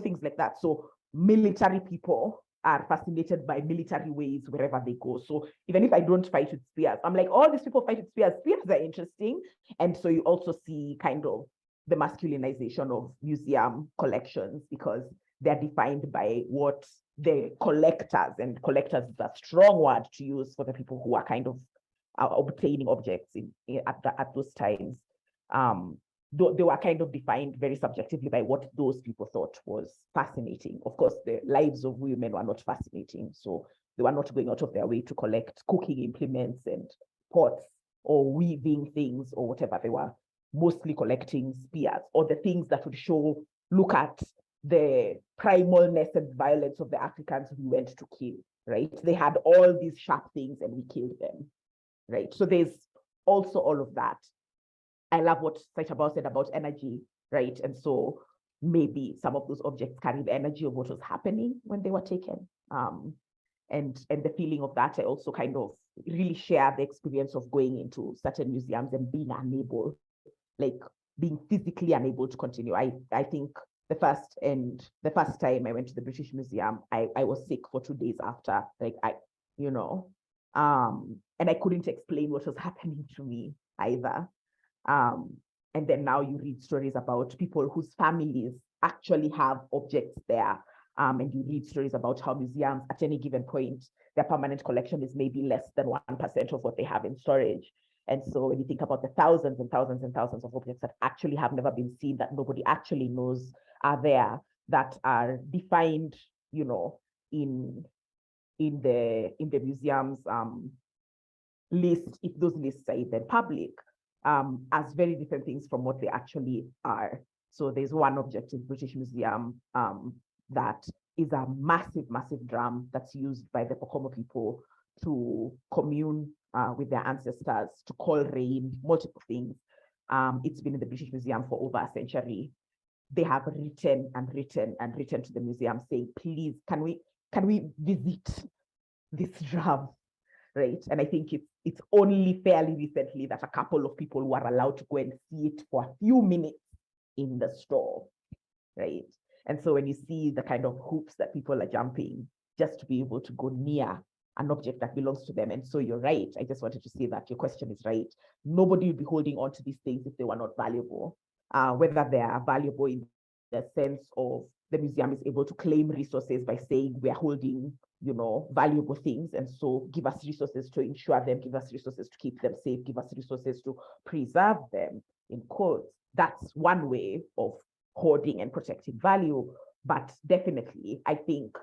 things like that. So military people are fascinated by military ways wherever they go. So even if I don't fight with spears, I'm like, all these people fight with spears. Spears are interesting. And so you also see kind of the masculinization of museum collections, because they're defined by what the collectors, and collectors is a strong word to use for the people who are kind of obtaining objects at those times. They were kind of defined very subjectively by what those people thought was fascinating. Of course, the lives of women were not fascinating, so they were not going out of their way to collect cooking implements and pots or weaving things or whatever. They were mostly collecting spears, or the things that would look at the primalness and violence of the Africans we went to kill, right? They had all these sharp things and we killed them, right? So there's also all of that. I love what Saitabao said about energy, right? And so maybe some of those objects carry the energy of what was happening when they were taken. And the feeling of that, I also kind of really share the experience of going into certain museums and being unable, like being physically unable to continue. I think the first time I went to the British Museum, I was sick for 2 days after, like and I couldn't explain what was happening to me either. And then now you read stories about people whose families actually have objects there. And you read stories about how museums at any given point, their permanent collection is maybe less than 1% of what they have in storage. And so when you think about the thousands and thousands and thousands of objects that actually have never been seen, that nobody actually knows are there, that are defined, in the museum's list, if those lists are even public, as very different things from what they actually are. So there's one object in the British Museum that is a massive, massive drum that's used by the Pokomo people to commune with their ancestors, to call rain, multiple things. It's been in the British Museum for over a century. They have written and written and written to the museum saying, please, can we visit this drum, right? And I think it's only fairly recently that a couple of people were allowed to go and see it for a few minutes in the store, right? And so when you see the kind of hoops that people are jumping just to be able to go near an object that belongs to them. And so you're right. I just wanted to say that your question is right. Nobody would be holding on to these things if they were not valuable, whether they are valuable in the sense of the museum is able to claim resources by saying we're holding, valuable things. And so give us resources to insure them, give us resources to keep them safe, give us resources to preserve them, in quotes. That's one way of hoarding and protecting value. But definitely, I think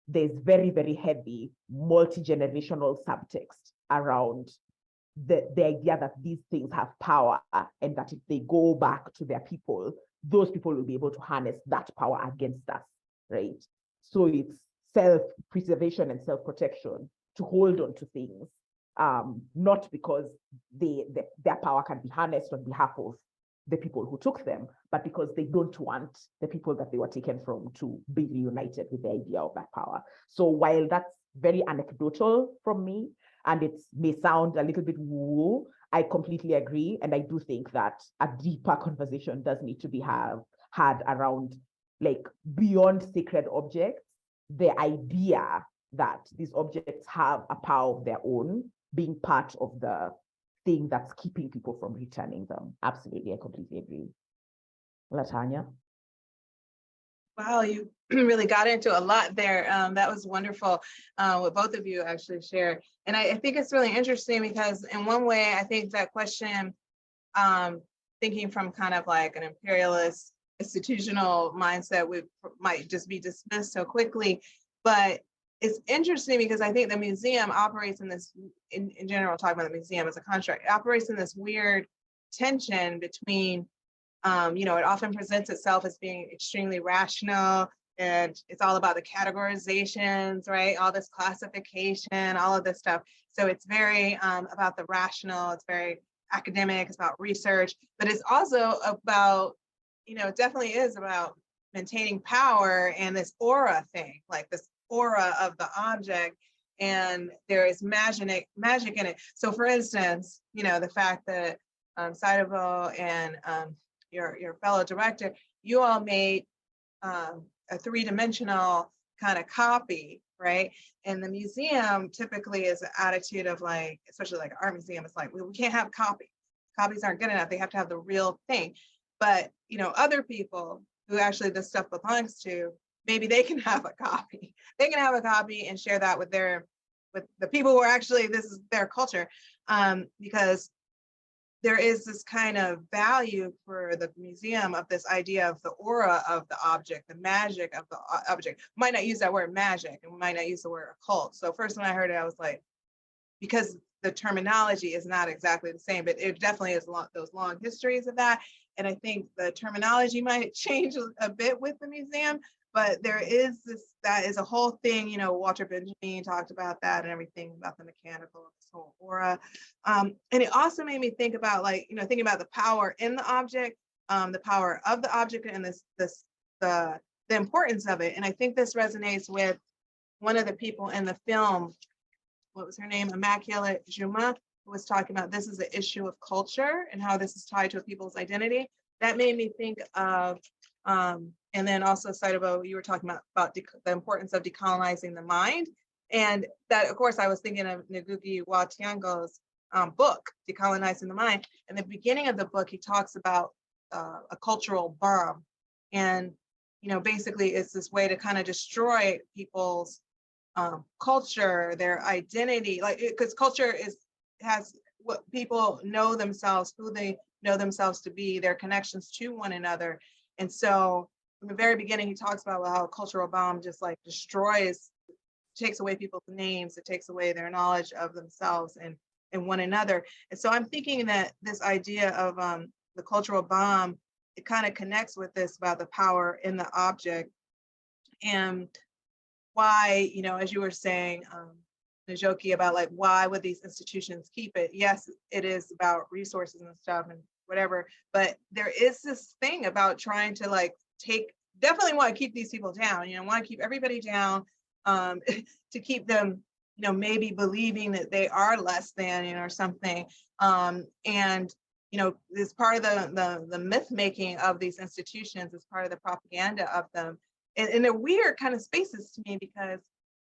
there's very, very heavy multi-generational subtext around the idea that these things have power, and that if they go back to their people, those people will be able to harness that power against us, right? So it's self-preservation and self-protection to hold on to things, not because their power can be harnessed on behalf of the people who took them, but because they don't want the people that they were taken from to be reunited with the idea of that power. So while that's very anecdotal from me, and it may sound a little bit woo, I completely agree. And I do think that a deeper conversation does need to be had around, like, beyond sacred objects, the idea that these objects have a power of their own, being part of the thing that's keeping people from returning them. Absolutely, I completely agree. Tanya? Wow, you really got into a lot there. That was wonderful what both of you actually shared. And I think it's really interesting because in one way, I think that question, thinking from kind of like an imperialist institutional mindset might just be dismissed so quickly. But it's interesting because I think the museum operates in this, in general, talking about the museum as a construct, it operates in this weird tension between it often presents itself as being extremely rational, and it's all about the categorizations, right? All this classification, all of this stuff. So it's very about the rational, it's very academic, it's about research, but it's also about, it definitely is about maintaining power and this aura thing, like this aura of the object. and there is magic in it. So for instance, the fact that Saitabao and your fellow director, you all made a three-dimensional kind of copy, right? And the museum typically is an attitude of like, especially like an art museum, it's like, we can't have copies. Copies aren't good enough. They have to have the real thing. But other people who actually this stuff belongs to, maybe they can have a copy. They can have a copy and share that with the people who are actually, this is their culture, because there is this kind of value for the museum of this idea of the aura of the object, the magic of the object. We might not use that word magic, and we might not use the word occult. So first when I heard it, I was like, because the terminology is not exactly the same, but it definitely is those long histories of that. And I think the terminology might change a bit with the museum, but there is that is a whole thing, Walter Benjamin talked about that and everything about the mechanical, this whole aura. And it also made me think about thinking about the power in the object, the power of the object, and the importance of it. And I think this resonates with one of the people in the film, what was her name? Immaculate Juma, who was talking about this is the issue of culture and how this is tied to a people's identity. That made me think of, and then also Saitabao, you were talking about the importance of decolonizing the mind. And that, of course, I was thinking of Ngugi wa Thiong'o's book, Decolonizing the Mind. In the beginning of the book, he talks about a cultural bomb. And, basically it's this way to kind of destroy people's culture, their identity, because culture has what people know themselves, who they know themselves to be, their connections to one another. And so from the very beginning, he talks about how a cultural bomb just like destroys, takes away people's names, it takes away their knowledge of themselves and one another. And so I'm thinking that this idea of the cultural bomb, it kind of connects with this about the power in the object. And why, as you were saying, Njoki, about like, why would these institutions keep it? Yes, it is about resources and stuff and whatever, but there is this thing about trying to definitely want to keep these people down, want to keep everybody down, to keep them, maybe believing that they are less than, or something. And, this part of the myth making of these institutions is part of the propaganda of them. And they're weird kind of spaces to me because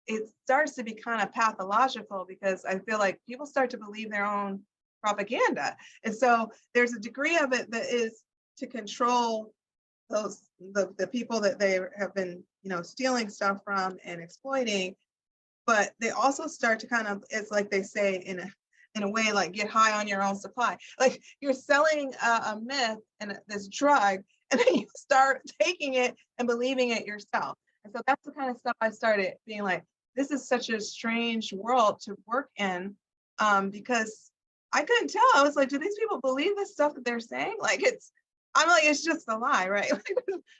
it starts to be kind of pathological, because I feel like people start to believe their own propaganda. And so there's a degree of it that is to control the people that they have been, stealing stuff from and exploiting. But they also start to kind of, it's like they say in a way, like get high on your own supply. Like you're selling a myth and this drug, and then you start taking it and believing it yourself. And so that's the kind of stuff I started being like, this is such a strange world to work in, because I couldn't tell. I was like, do these people believe this stuff that they're saying? I'm like, it's just a lie, right?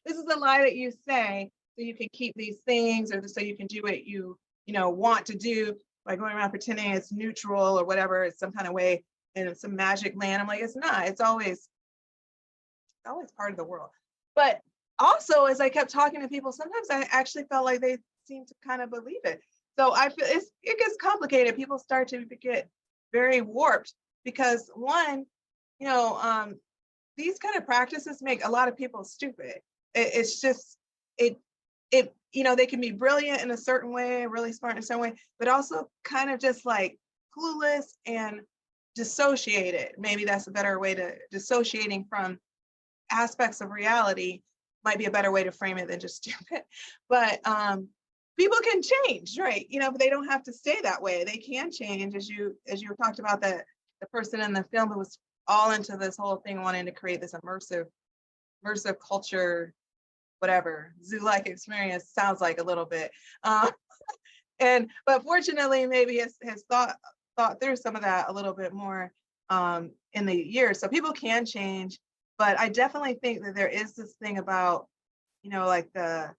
This is a lie that you say so you can keep these things, or so you can do what you want to do by going around pretending it's neutral or whatever, it's some kind of way in some magic land. I'm like, it's not. It's always part of the world. But also, as I kept talking to people, sometimes I actually felt like they seem to kind of believe it. So I feel it gets complicated. People start to get very warped because one, these kind of practices make a lot of people stupid. It's just, they can be brilliant in a certain way, really smart in a certain way, but also kind of just like clueless and dissociated. Maybe that's a better way to dissociating from aspects of reality might be a better way to frame it than just stupid. But people can change, right? But they don't have to stay that way. They can change, as you talked about the person in the film who was all into this whole thing, wanting to create this immersive culture, whatever, zoo-like experience sounds like a little bit. But fortunately, maybe has thought through some of that a little bit more in the years. So people can change, but I definitely think that there is this thing about, like the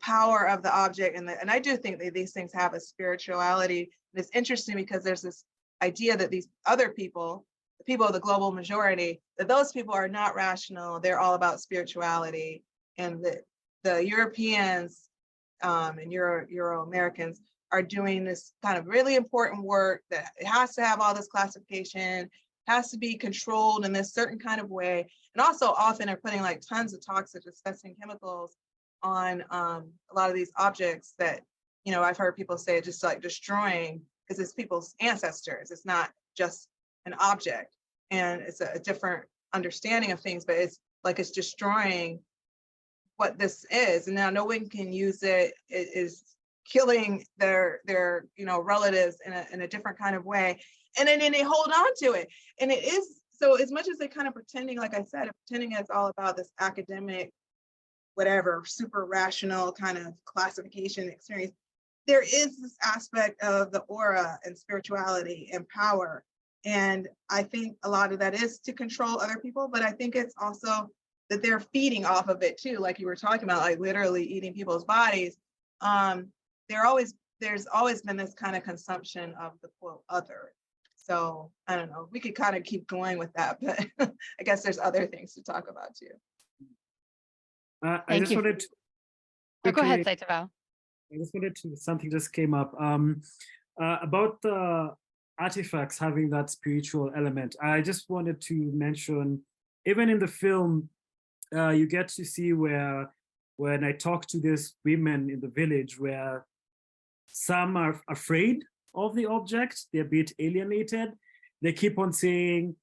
power of the object, and I do think that these things have a spirituality. And it's interesting because there's this idea that these other people, the people of the global majority, that those people are not rational. They're all about spirituality, and the Europeans and Euro-Americans are doing this kind of really important work that it has to have all this classification, has to be controlled in this certain kind of way. And also often are putting like tons of toxic disgusting chemicals on a lot of these objects that, you know, I've heard people say just like destroying, because it's people's ancestors. It's not just an object, and it's a different understanding of things, but it's like it's destroying what this is. And now no one can use it. It is killing their you know, relatives in a different kind of way. And then they hold on to it. And it is, so as much as they're kind of pretending, like I said, pretending it's all about this academic, whatever, super rational kind of classification experience, there is this aspect of the aura and spirituality and power. And I think a lot of that is to control other people, but I think it's also that they're feeding off of it too, like you were talking about, like literally eating people's bodies. There's always been this kind of consumption of the quote other. So I don't know, we could kind of keep going with that, but I guess there's other things to talk about too. I just wanted to Go ahead, quickly- Saitabao. I just wanted to, something just came up about the artifacts having that spiritual element. I just wanted to mention, even in the film, you get to see where when I talk to these women in the village, where some are afraid of the object, they're a bit alienated. They keep on saying,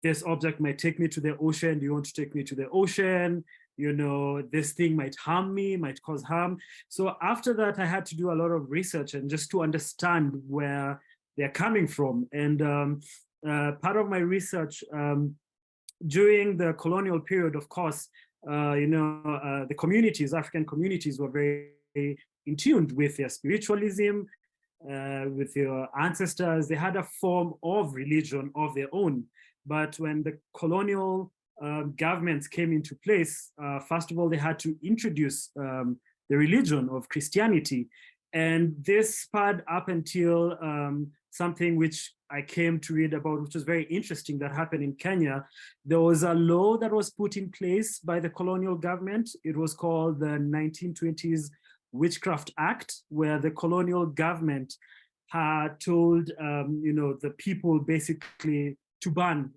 this object might take me to the ocean. Do you want to take me to the ocean? You know, this thing might harm me, might cause harm. So after that, I had to do a lot of research and just to understand where they're coming from. And part of my research during the colonial period, of course, the communities, African communities, were very in tune with their spiritualism, with their ancestors. They had a form of religion of their own. But when the colonial governments came into place, first of all, they had to introduce the religion of Christianity. And this spurred up until something which I came to read about, which was very interesting, that happened in Kenya. There was a law that was put in place by the colonial government. It was called the 1920s Witchcraft Act, where the colonial government had told the people basically to ban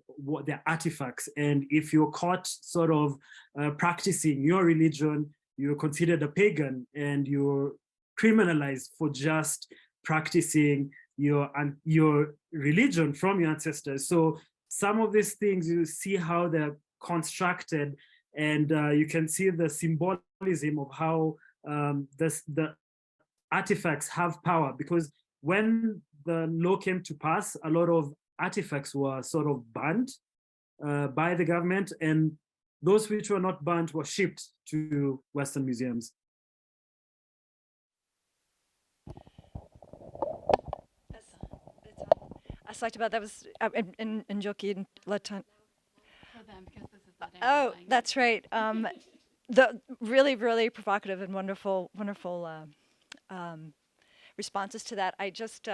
their artifacts. And if you're caught sort of practicing your religion, you're considered a pagan and you're criminalized for just practicing your religion from your ancestors. So some of these things, you see how they're constructed, and you can see the symbolism of how the artifacts have power, because when the law came to pass, a lot of artifacts were sort of banned by the government, and those which were not banned were shipped to Western museums. Saitabao, that was in Njoki and Tanya. Because this is the Oh, thing. that's right. The really, really provocative and wonderful responses to that. I just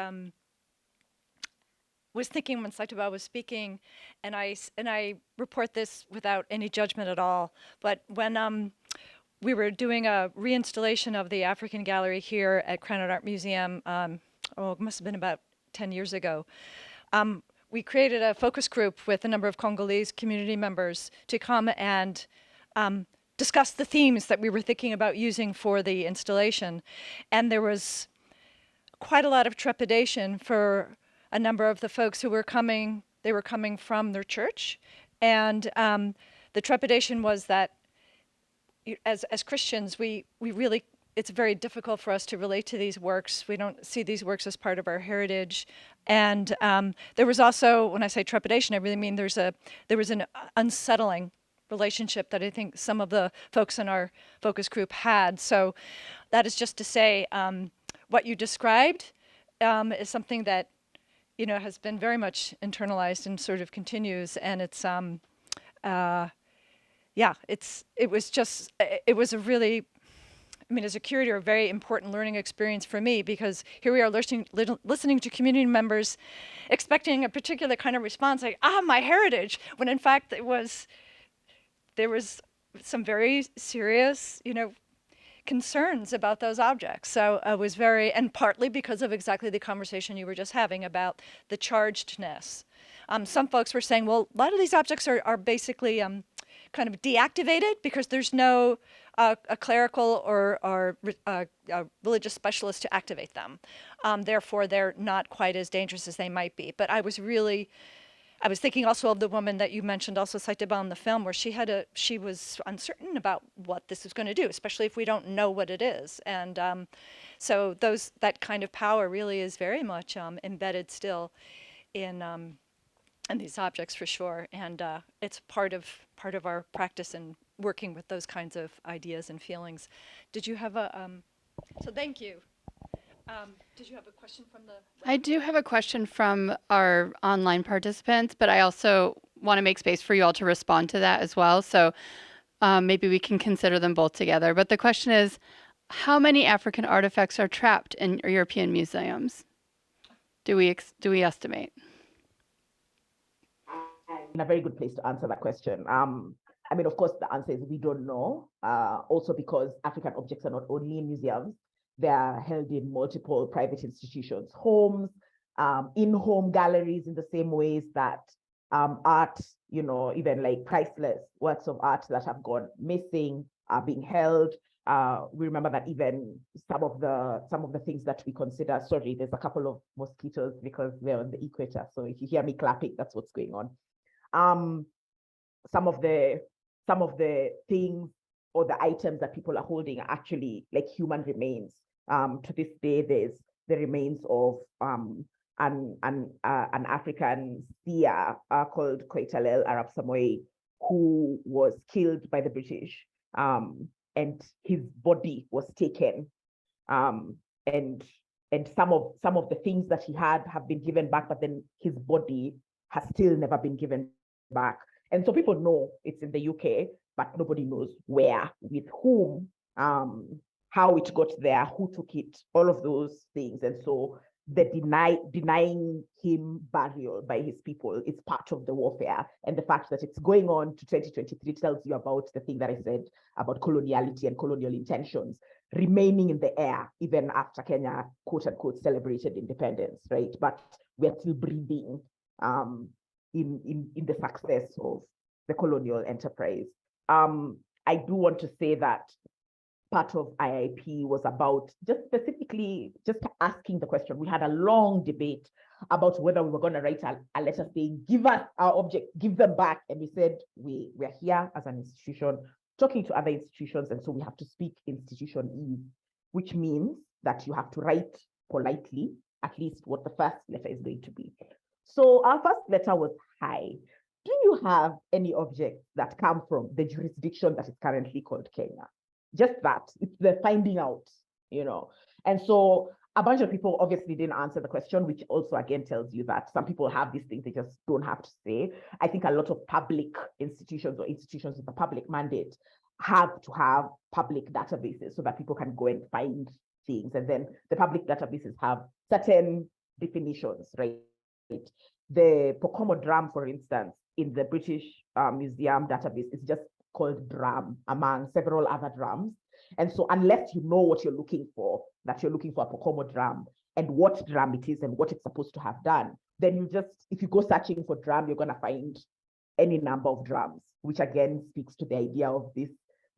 was thinking when Saitabao was speaking, and I report this without any judgment at all, but when we were doing a reinstallation of the African Gallery here at Krannert Art Museum, it must have been about 10 years ago, we created a focus group with a number of Congolese community members to come and discuss the themes that we were thinking about using for the installation. And there was quite a lot of trepidation for a number of the folks who were coming. They were coming from their church. And the trepidation was that as Christians, we really, it's very difficult for us to relate to these works. We don't see these works as part of our heritage. And there was also, when I say trepidation, I really mean there was an unsettling relationship that I think some of the folks in our focus group had. So that is just to say, what you described is something that has been very much internalized and sort of continues. And it's it was a really, as a curator, a very important learning experience for me, because here we are listening to community members expecting a particular kind of response, like, my heritage, when in fact there was some very serious, concerns about those objects. So I was very, and partly because of exactly the conversation you were just having about the chargedness. Some folks were saying, well, a lot of these objects are basically kind of deactivated because there's no a clerical or religious specialist to activate them. Therefore, they're not quite as dangerous as they might be. But I was thinking also of the woman that you mentioned, also Saitabao in the film, where she was uncertain about what this is going to do, especially if we don't know what it is. And so that kind of power really is very much embedded still in these objects for sure. And it's part of our practice in working with those kinds of ideas and feelings. Did you have so thank you. Did you have a question from the? I do have a question from our online participants, but I also want to make space for you all to respond to that as well. So maybe we can consider them both together. But the question is, how many African artifacts are trapped in European museums? Do we estimate? In a very good place to answer that question. I mean, of course, the answer is we don't know. Also because African objects are not only in museums, they are held in multiple private institutions, homes, in-home galleries in the same ways that art, even like priceless works of art that have gone missing are being held. We remember that even some of the things that we consider, sorry, there's a couple of mosquitoes because they're on the equator. So if you hear me clapping, that's what's going on. Some of the things or the items that people are holding are actually like human remains. To this day, there's the remains of an African seer called Koitalel Arab Samoei, who was killed by the British, and his body was taken, and some of the things that he had have been given back, but then his body has still never been given back. And so people know it's in the UK, but nobody knows where, with whom, how it got there, who took it, all of those things. And so the denying him burial by his people is part of the warfare. And the fact that it's going on to 2023 tells you about the thing that I said about coloniality and colonial intentions remaining in the air, even after Kenya, quote unquote, celebrated independence, right? But we're still breathing in the success of the colonial enterprise. I do want to say that part of IIP was about just specifically just asking the question. We had a long debate about whether we were going to write a letter saying, give us our object, give them back. And we said, we're here as an institution talking to other institutions. And so we have to speak institution-ese, which means that you have to write politely, at least what the first letter is going to be. So our first letter was, hi, do you have any objects that come from the jurisdiction that is currently called Kenya? Just that, it's the finding out, And so a bunch of people obviously didn't answer the question, which also again tells you that some people have these things they just don't have to say. I think a lot of public institutions or institutions with a public mandate have to have public databases so that people can go and find things. And then the public databases have certain definitions, right? The Pokomo drum, for instance, in the British Museum database is just called drum among several other drums. And so unless you know what you're looking for, that you're looking for a Pokomo drum and what drum it is and what it's supposed to have done, then if you go searching for drum, you're going to find any number of drums, which again speaks to the idea of this,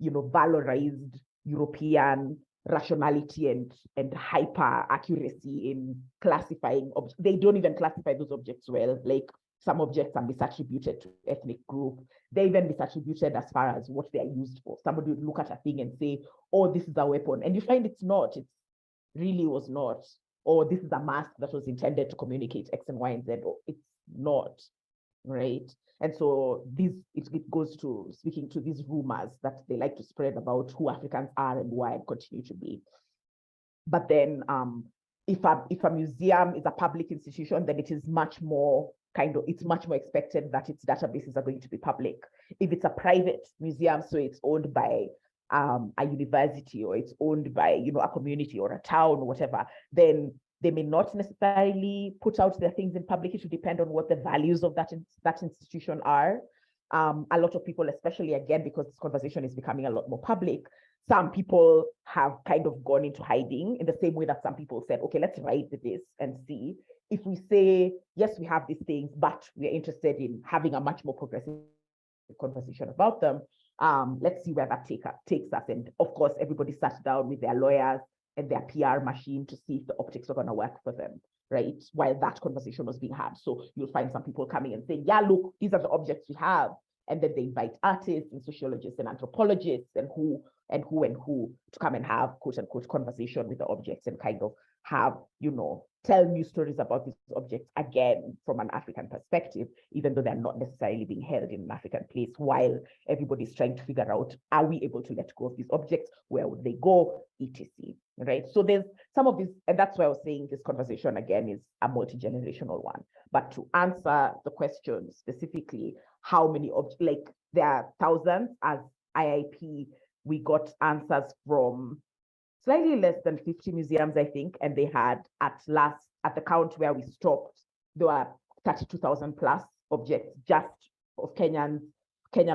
valorized European rationality and hyper accuracy in classifying objects. They don't even classify those objects well. Like some objects are misattributed to ethnic group. They even misattributed as far as what they are used for. Somebody would look at a thing and say, oh, this is a weapon. And you find it's not. It really was not. Or this is a mask that was intended to communicate X and Y and Z. Or it's not, right? And so it goes to speaking to these rumors that they like to spread about who Africans are and why and continue to be. But then if a museum is a public institution, then it is much more it's much more expected that its databases are going to be public. If it's a private museum, so it's owned by a university or it's owned by a community or a town or whatever, then they may not necessarily put out their things in public. It will depend on what the values of that institution are. A lot of people, especially again, because this conversation is becoming a lot more public, Some people have kind of gone into hiding in the same way that some people said, okay, let's write this and see. If we say, yes, we have these things, but we're interested in having a much more progressive conversation about them, let's see where that takes us. And of course, everybody sat down with their lawyers and their PR machine to see if the optics are going to work for them, right? While that conversation was being had. So you'll find some people coming and saying, yeah, look, these are the objects we have. And then they invite artists and sociologists and anthropologists and who to come and have quote unquote conversation with the objects and kind of have, tell new stories about these objects again from an African perspective, even though they're not necessarily being held in an African place, while everybody's trying to figure out, are we able to let go of these objects? Where would they go? etc. Right? So there's some of these, and that's why I was saying this conversation again is a multi-generational one. But to answer the question specifically, how many objects, like there are thousands. As IIP, we got answers from slightly less than 50 museums, I think, and they had at the count where we stopped, there were 32,000 plus objects just of Kenyan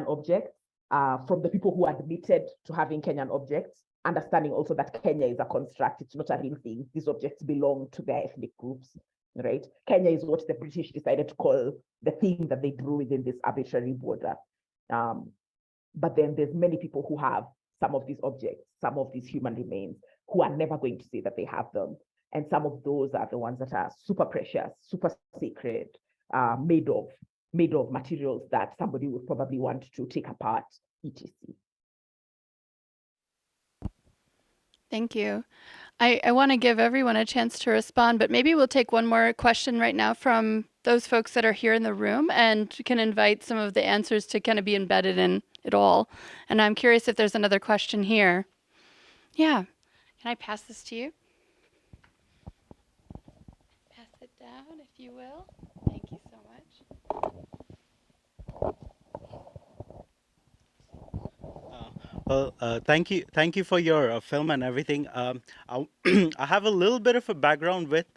objects from the people who admitted to having Kenyan objects, understanding also that Kenya is a construct, it's not a real thing. These objects belong to their ethnic groups, right? Kenya is what the British decided to call the thing that they drew within this arbitrary border. But then there's many people who have some of these objects, some of these human remains, who are never going to say that they have them. And some of those are the ones that are super precious, super sacred, made of materials that somebody would probably want to take apart, etc. Thank you. I want to give everyone a chance to respond, but maybe we'll take one more question right now from those folks that are here in the room and can invite some of the answers to kind of be embedded in it all. And I'm curious if there's another question here. Yeah. Can I pass this to you? Pass it down, if you will. Thank you so much. Thank you for your film and everything. I, I have a little bit of a background with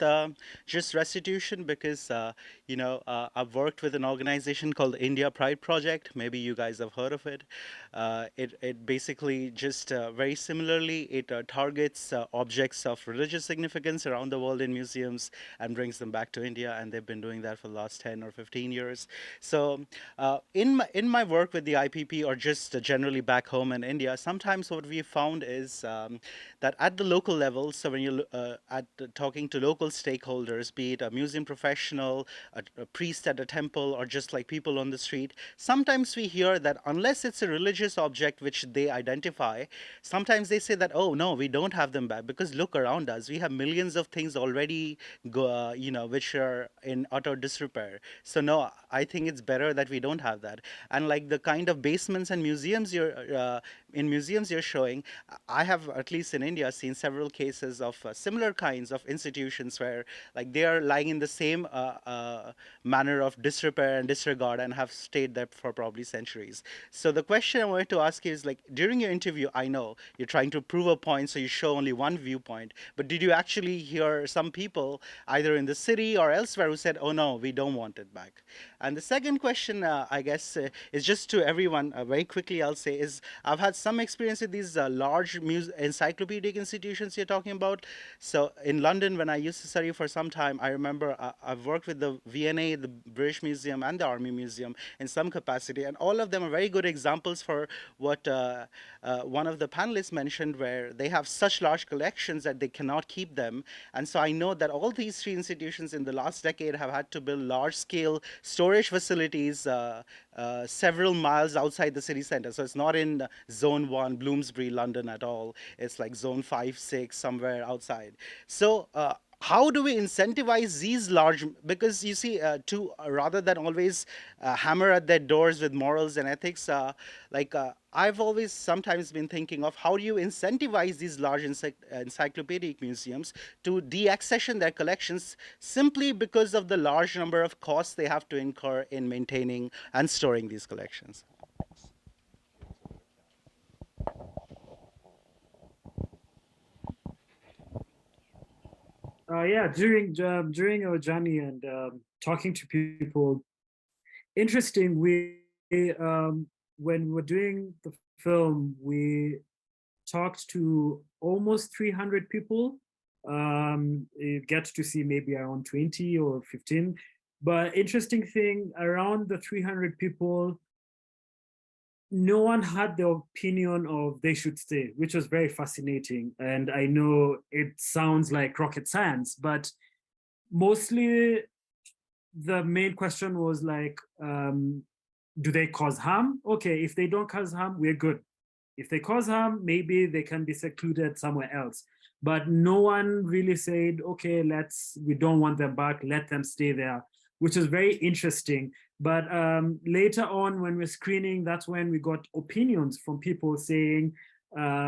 just Restitution because I've worked with an organization called India Pride Project. Maybe you guys have heard of it. It basically just very similarly it targets objects of religious significance around the world in museums and brings them back to India, and they've been doing that for the last 10 or 15 years. So in my work with the IPP or just generally back home in India, sometimes what we found is that at the local level, so when you're talking to local stakeholders, be it a museum professional, a priest at a temple, or just like people on the street, sometimes we hear that unless it's a religious object which they identify, sometimes they say that, oh no, we don't have them back because look around us, we have millions of things already which are in utter disrepair. So no, I think it's better that we don't have that. And like the kind of basements and museums you're showing, I have, at least in India, seen several cases of similar kinds of institutions where like they are lying in the same manner of disrepair and disregard and have stayed there for probably centuries. So the question I wanted to ask you is, like, during your interview, I know you're trying to prove a point, so you show only one viewpoint, but did you actually hear some people either in the city or elsewhere who said, oh no, we don't want it back? And the second question, I guess, is just to everyone, very quickly I'll say, is I've had some experience with these large encyclopedic institutions you're talking about. So in London, when I used to study for some time, I remember I've worked with the V&A, the British Museum, and the Army Museum in some capacity, and all of them are very good examples for what one of the panelists mentioned, where they have such large collections that they cannot keep them. And so I know that all these three institutions in the last decade have had to build large-scale storage facilities several miles outside the city center. So it's not in Zone 1, Bloomsbury, London at all. It's like Zone 5, 6, somewhere outside. So how do we incentivize these large, because you see, rather than always hammer at their doors with morals and ethics, I've always sometimes been thinking of how do you incentivize these large encyclopedic museums to deaccession their collections simply because of the large number of costs they have to incur in maintaining and storing these collections. During our journey and talking to people, interesting, when we're doing the film, we talked to almost 300 people. You get to see maybe around 20 or 15. But interesting thing, around the 300 people, no one had the opinion of they should stay, which was very fascinating. And I know it sounds like rocket science, but mostly the main question was like, do they cause harm? Okay, if they don't cause harm, we're good. If they cause harm, maybe they can be secluded somewhere else. But no one really said, okay, we don't want them back, let them stay there, which is very interesting. But later on, when we're screening, that's when we got opinions from people saying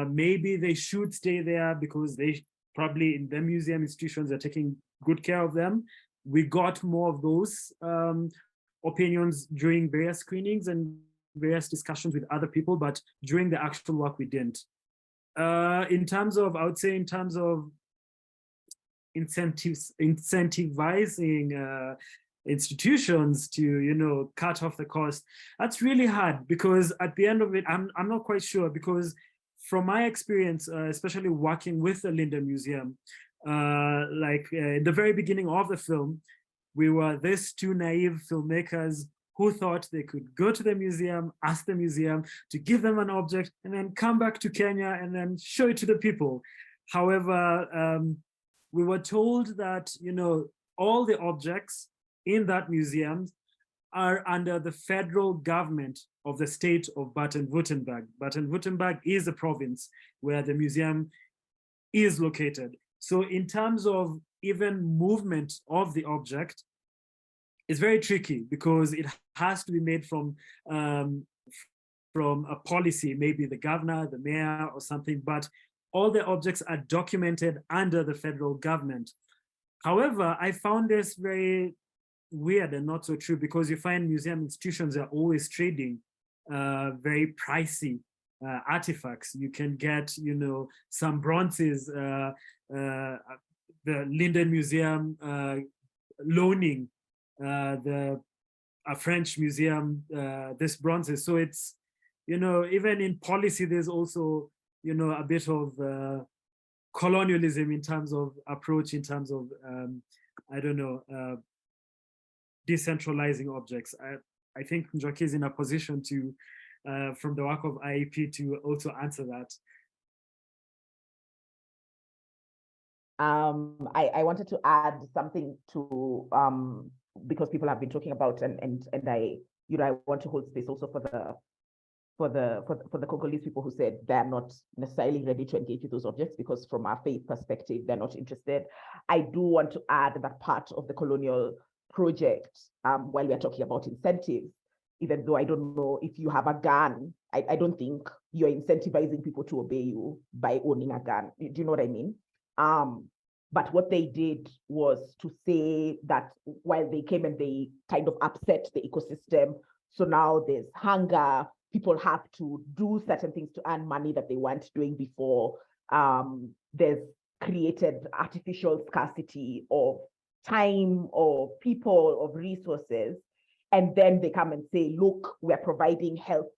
maybe they should stay there because they probably in the museum institutions are taking good care of them. We got more of those opinions during various screenings and various discussions with other people, but during the actual work, we didn't. In terms of, I would say in terms of incentivizing institutions to, cut off the cost, that's really hard because at the end of it, I'm not quite sure because from my experience, especially working with the Linden Museum, in the very beginning of the film, we were these two naive filmmakers who thought they could go to the museum, ask the museum to give them an object, and then come back to Kenya and then show it to the people. However, we were told that, all the objects in that museum are under the federal government of the state of Baden-Württemberg. Baden-Württemberg is a province where the museum is located. So in terms of even movement of the object, it's very tricky because it has to be made from a policy, maybe the governor, the mayor or something, but all the objects are documented under the federal government. However, I found this very weird and not so true because you find museum institutions are always trading very pricey artifacts. You can get, some bronzes, the Linden Museum loaning a French museum this bronzes. So it's, even in policy, there's also, a bit of colonialism in terms of approach, in terms of, decentralizing objects. I think Njoki is in a position to, from the work of IEP, to also answer that. I wanted to add something to because people have been talking about and I want to hold space also for the Congolese people who said they're not necessarily ready to engage with those objects because from our faith perspective, they're not interested. I do want to add that part of the colonial project, while we're talking about incentives, even though I don't know if you have a gun, I don't think you're incentivizing people to obey you by owning a gun. Do you know what I mean? But what they did was to say that while they came and they kind of upset the ecosystem, so now there's hunger, people have to do certain things to earn money that they weren't doing before. There's created artificial scarcity of time, of people, of resources. And then they come and say, look, we're providing help,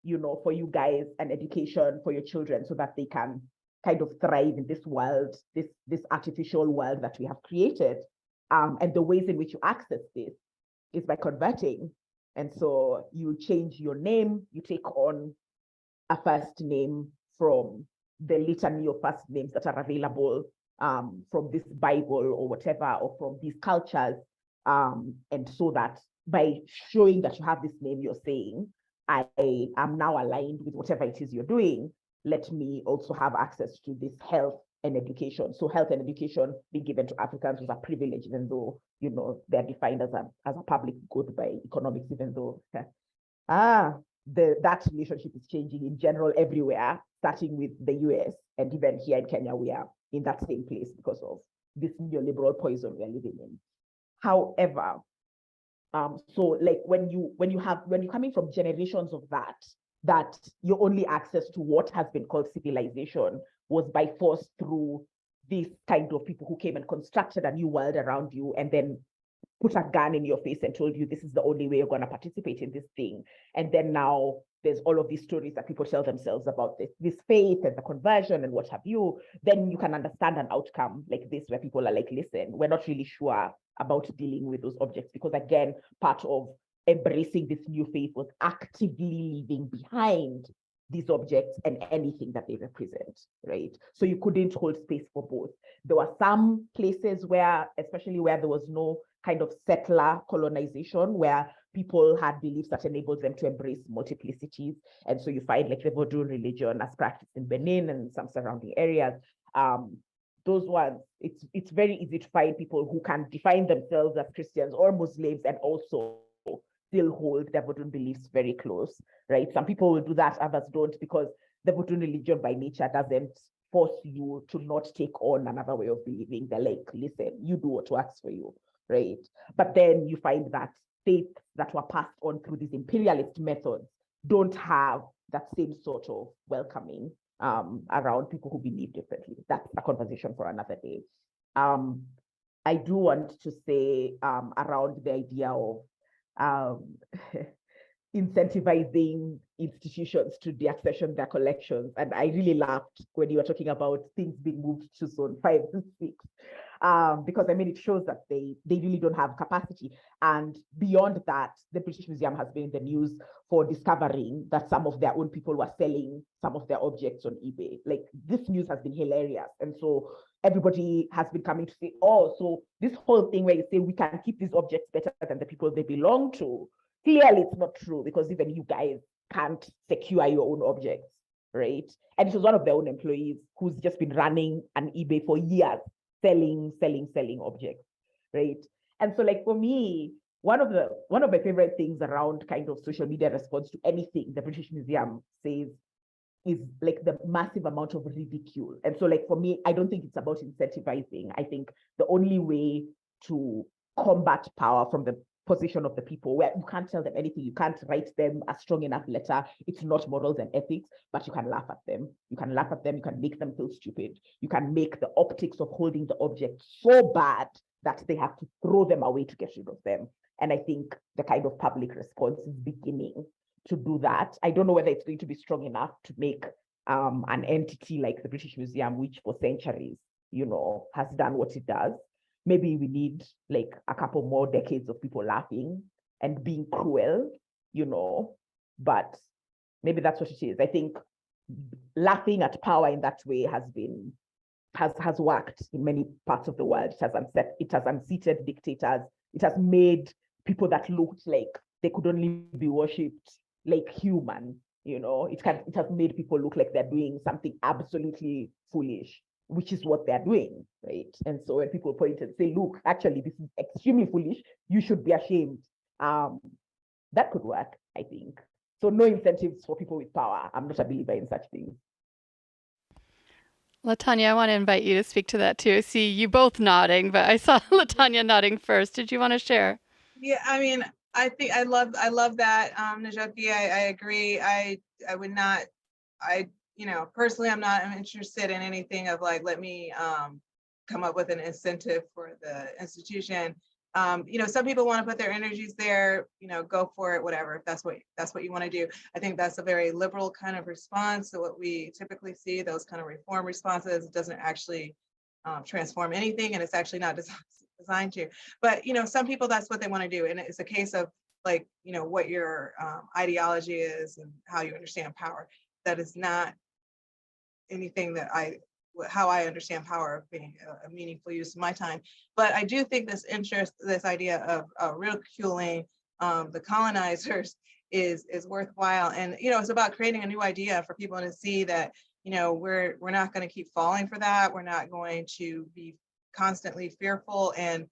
for you guys and education for your children so that they can kind of thrive in this world, this artificial world that we have created. And the ways in which you access this is by converting. And so you change your name, you take on a first name from the litany of first names that are available from this Bible or whatever, or from these cultures. And so that by showing that you have this name, you're saying, I am now aligned with whatever it is you're doing. Let me also have access to this health and education. So health and education being given to Africans was a privilege, even though, they're defined as a public good by economics, even though that relationship is changing in general everywhere, starting with the US, and even here in Kenya, we are in that same place because of this neoliberal poison we are living in. However, so like when you're coming from generations of that your only access to what has been called civilization was by force through these kind of people who came and constructed a new world around you and then put a gun in your face and told you this is the only way you're going to participate in this thing. And then now there's all of these stories that people tell themselves about this faith and the conversion and what have you, then you can understand an outcome like this where people are like, listen, we're not really sure about dealing with those objects, because again, part of embracing this new faith was actively leaving behind these objects and anything that they represent, right? So you couldn't hold space for both. There were some places where, especially where there was no kind of settler colonization, where people had beliefs that enabled them to embrace multiplicities. And so you find like the Vodou religion as practiced in Benin and some surrounding areas. Those ones, it's very easy to find people who can define themselves as Christians or Muslims and also still hold their Vodou beliefs very close, right? Some people will do that, others don't, because the Vodou religion by nature doesn't force you to not take on another way of believing. They're like, listen, you do what works for you, right? But then you find that faiths that were passed on through these imperialist methods don't have that same sort of welcoming around people who believe differently. That's a conversation for another day. I do want to say around the idea of incentivizing institutions to deaccession their collections. And I really laughed when you were talking about things being moved to zone 5 and 6, because I mean, it shows that they really don't have capacity. And beyond that, the British Museum has been in the news for discovering that some of their own people were selling some of their objects on eBay. Like, this news has been hilarious. And so everybody has been coming to say, oh, so this whole thing where you say we can keep these objects better than the people they belong to, clearly it's not true, because even you guys can't secure your own objects, right? And it was one of their own employees who's just been running an eBay for years, selling objects, right? And so, like, for me, one of my favorite things around kind of social media response to anything the British Museum says is like the massive amount of ridicule. And so, like, for me, I don't think it's about incentivizing. I think the only way to combat power from the position of the people, where you can't tell them anything, you can't write them a strong enough letter, it's not morals and ethics, but you can laugh at them. You can laugh at them, you can make them feel stupid. You can make the optics of holding the object so bad that they have to throw them away to get rid of them. And I think the kind of public response is beginning to do that. I don't know whether it's going to be strong enough to make an entity like the British Museum, which for centuries, you know, has done what it does. Maybe we need like a couple more decades of people laughing and being cruel, you know, but maybe that's what it is. I think laughing at power in that way has worked in many parts of the world. It has unseated dictators. It has made people that looked like they could only be worshipped like human, you know. It has made people look like they're doing something absolutely foolish, which is what they're doing, right? And so when people point and say, look, actually, this is extremely foolish, you should be ashamed, that could work, I think. So no incentives for people with power. I'm not a believer in such things. LaTanya, I want to invite you to speak to that too. See, you both nodding, but I saw LaTanya nodding first. Did you want to share? Yeah, I mean, I think I love that, Njoki. I agree. I would not, you know, personally, I'm interested in anything of like, let me come up with an incentive for the institution. You know, some people want to put their energies there, you know, go for it, whatever, if that's what you want to do. I think that's a very liberal kind of response to what we typically see, those kind of reform responses. It doesn't actually transform anything, and it's actually not designed to. But, you know, some people, that's what they want to do. And it's a case of like, you know, what your ideology is and how you understand power. That is not anything that how I understand power being a meaningful use of my time. But I do think this idea of ridiculing the colonizers is worthwhile. And, you know, it's about creating a new idea for people to see that, you know, we're not going to keep falling for that. We're not going to be constantly fearful and,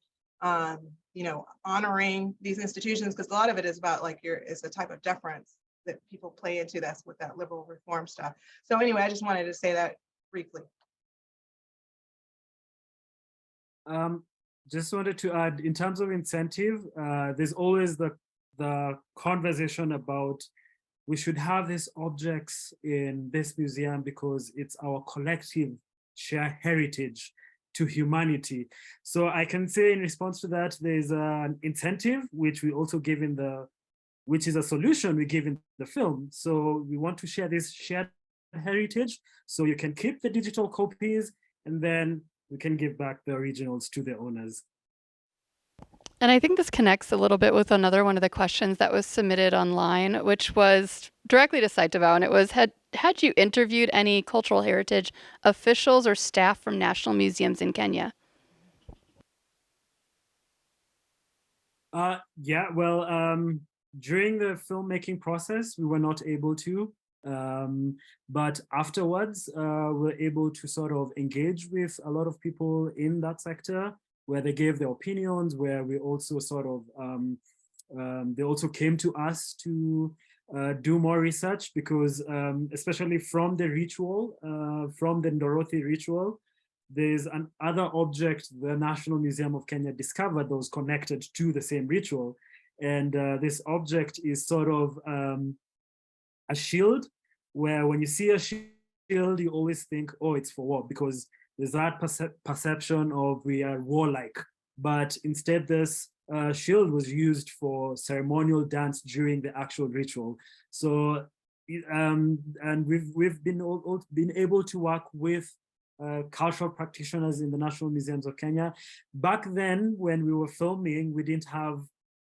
you know, honoring these institutions, because a lot of it is about like it's a type of deference that people play into. That's with that liberal reform stuff. So anyway, I just wanted to say that briefly. Just wanted to add, in terms of incentive, there's always the conversation about we should have these objects in this museum because it's our collective shared heritage to humanity. So I can say in response to that, there's an incentive, which we also give in which is a solution we give in the film. So we want to share this shared heritage, so you can keep the digital copies, and then we can give back the originals to the owners. And I think this connects a little bit with another one of the questions that was submitted online, which was directly to Saitabao, and it was, had you interviewed any cultural heritage officials or staff from national museums in Kenya? Yeah, well, during the filmmaking process, we were not able to, but afterwards, we were able to sort of engage with a lot of people in that sector, where they gave their opinions, where we also sort of, they also came to us to do more research, because especially from the ritual, from the Ndorothi ritual, there's another object the National Museum of Kenya discovered that was connected to the same ritual. And this object is sort of a shield, where when you see a shield, you always think, oh, it's for war, because there's that perception of we are warlike. But instead, this shield was used for ceremonial dance during the actual ritual. So, and we've been able to work with cultural practitioners in the National Museums of Kenya. Back then, when we were filming, we didn't have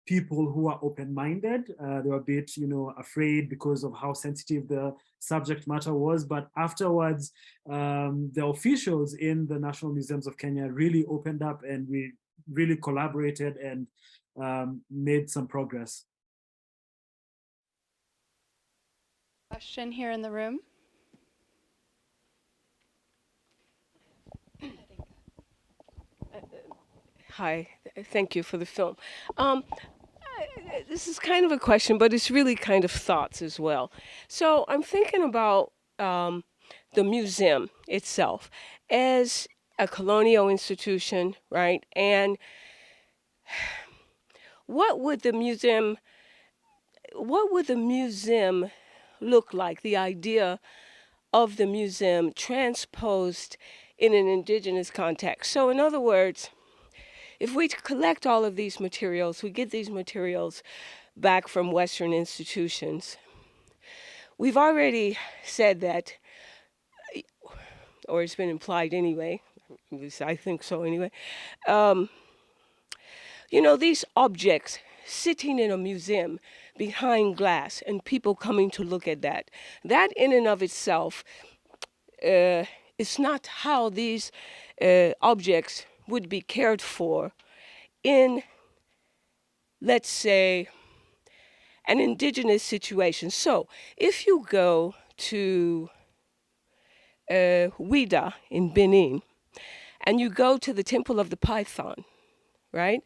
people who are open-minded. They were a bit, afraid because of how sensitive the subject matter was. But afterwards, the officials in the National Museums of Kenya really opened up, and we really collaborated and made some progress. Question here in the room. Hi, thank you for the film. This is kind of a question, but it's really kind of thoughts as well. So I'm thinking about the museum itself as a colonial institution, right? And what would the museum look like, the idea of the museum transposed in an indigenous context? So in other words, if we collect all of these materials, we get these materials back from Western institutions, we've already said that, or it's been implied anyway, at least I think so anyway, these objects sitting in a museum behind glass and people coming to look at that in and of itself is not how these objects would be cared for in, let's say, an indigenous situation. So if you go to Ouida in Benin and you go to the Temple of the Python, right,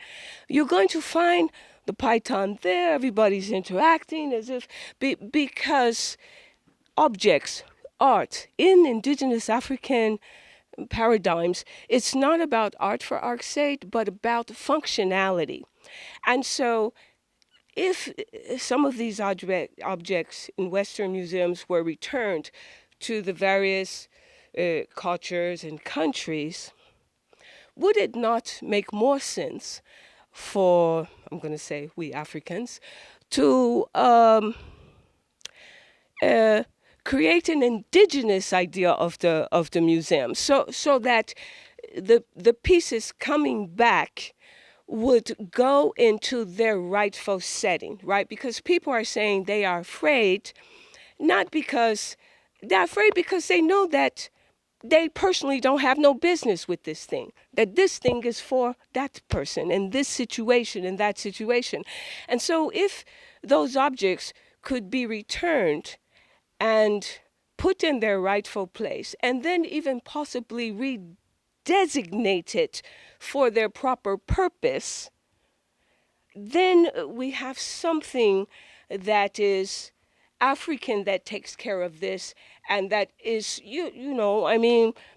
you're going to find the python there. Everybody's interacting as if, because objects, art in indigenous African paradigms, it's not about art for art's sake, but about functionality. And so if some of these objects in Western museums were returned to the various cultures and countries, would it not make more sense for, I'm going to say we Africans, to create an indigenous idea of the museum, so that the pieces coming back would go into their rightful setting, right? Because people are saying they are afraid, not because they're afraid, because they know that they personally don't have no business with this thing, that this thing is for that person and this situation and that situation. And so if those objects could be returned and put in their rightful place, and then even possibly redesignated for their proper purpose, then we have something that is African, that takes care of this, and that is,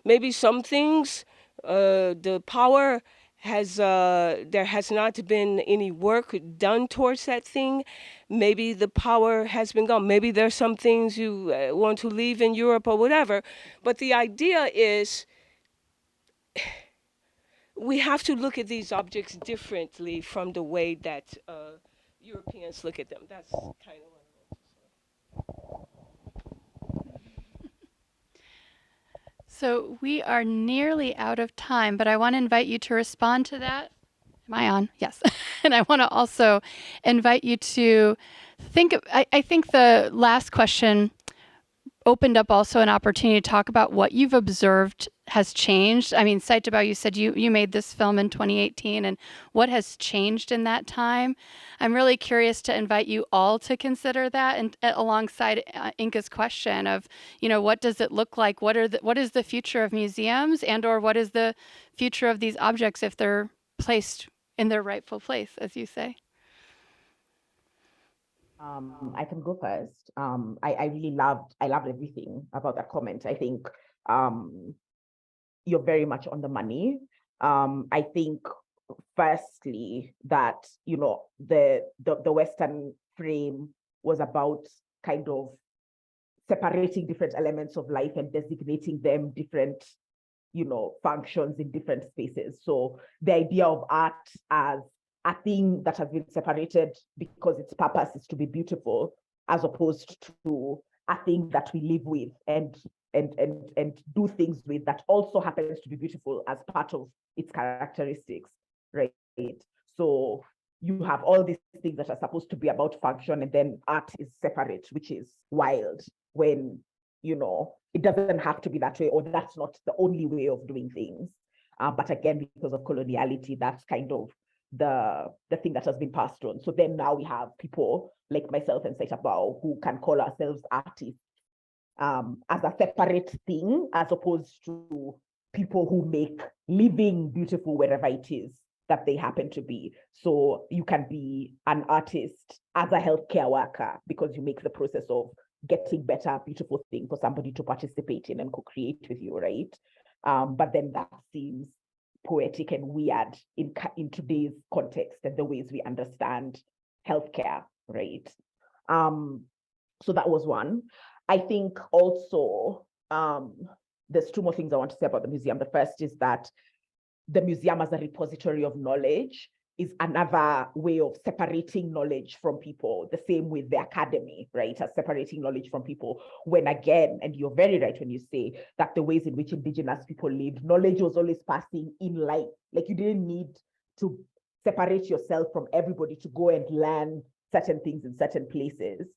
maybe some things, the power has, there has not been any work done towards that thing. Maybe the power has been gone. Maybe there's some things you want to leave in Europe or whatever. But the idea is we have to look at these objects differently from the way that Europeans look at them. That's kind of what I want to say. So we are nearly out of time, but I want to invite you to respond to that. Am I on? Yes. And I want to also invite you to think, I think the last question opened up also an opportunity to talk about what you've observed has changed. I mean, Saitabao, you said you made this film in 2018, and what has changed in that time? I'm really curious to invite you all to consider that, and alongside Inka's question of, what does it look like? What is the future of museums, and or what is the future of these objects if they're placed in their rightful place, as you say? I can go first. I loved everything about that comment. I think you're very much on the money. I think firstly that, the Western frame was about kind of separating different elements of life and designating them different, functions in different spaces. So the idea of art as a thing that has been separated because its purpose is to be beautiful, as opposed to a thing that we live with and do things with that also happens to be beautiful as part of its characteristics, right? So you have all these things that are supposed to be about function, and then art is separate, which is wild when, it doesn't have to be that way, or that's not the only way of doing things. But again, because of coloniality, that's kind of the thing that has been passed on. So then now we have people like myself and Saitabao who can call ourselves artists as a separate thing, as opposed to people who make living beautiful wherever it is that they happen to be. So you can be an artist as a healthcare worker because you make the process of getting better, beautiful thing for somebody to participate in and co-create with you, right? But then that seems poetic and weird in today's context and the ways we understand healthcare, right? So that was one. I think also there's two more things I want to say about the museum. The first is that the museum as a repository of knowledge is another way of separating knowledge from people, the same with the academy, right? As separating knowledge from people. When again, and you're very right when you say that the ways in which indigenous people lived, knowledge was always passing in life. Like you didn't need to separate yourself from everybody to go and learn certain things in certain places,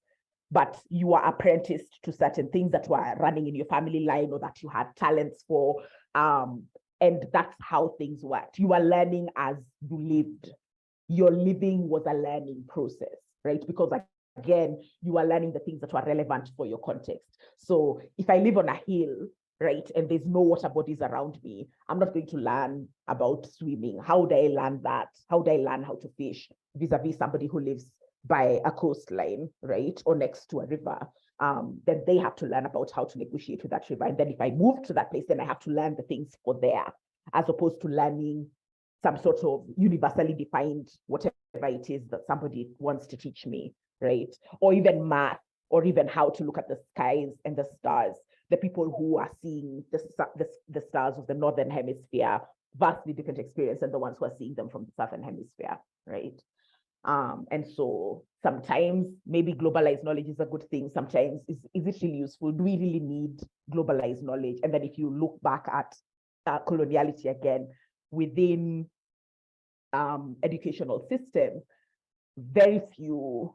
but you were apprenticed to certain things that were running in your family line or that you had talents for. And that's how things worked. You were learning as you lived. Your living was a learning process, right? Because again, you are learning the things that were relevant for your context. So if I live on a hill, right, and there's no water bodies around me, I'm not going to learn about swimming. How do I learn that? How do I learn how to fish vis-a-vis somebody who lives by a coastline, right, or next to a river? Then they have to learn about how to negotiate with that river. And then if I move to that place, then I have to learn the things for there, as opposed to learning some sort of universally defined whatever it is that somebody wants to teach me, right? Or even math, or even how to look at the skies and the stars. The people who are seeing the stars of the Northern Hemisphere, vastly different experience than the ones who are seeing them from the Southern Hemisphere, right? And so sometimes maybe globalized knowledge is a good thing. Sometimes is it really useful? Do we really need globalized knowledge? And then if you look back at coloniality again, within educational systems, very few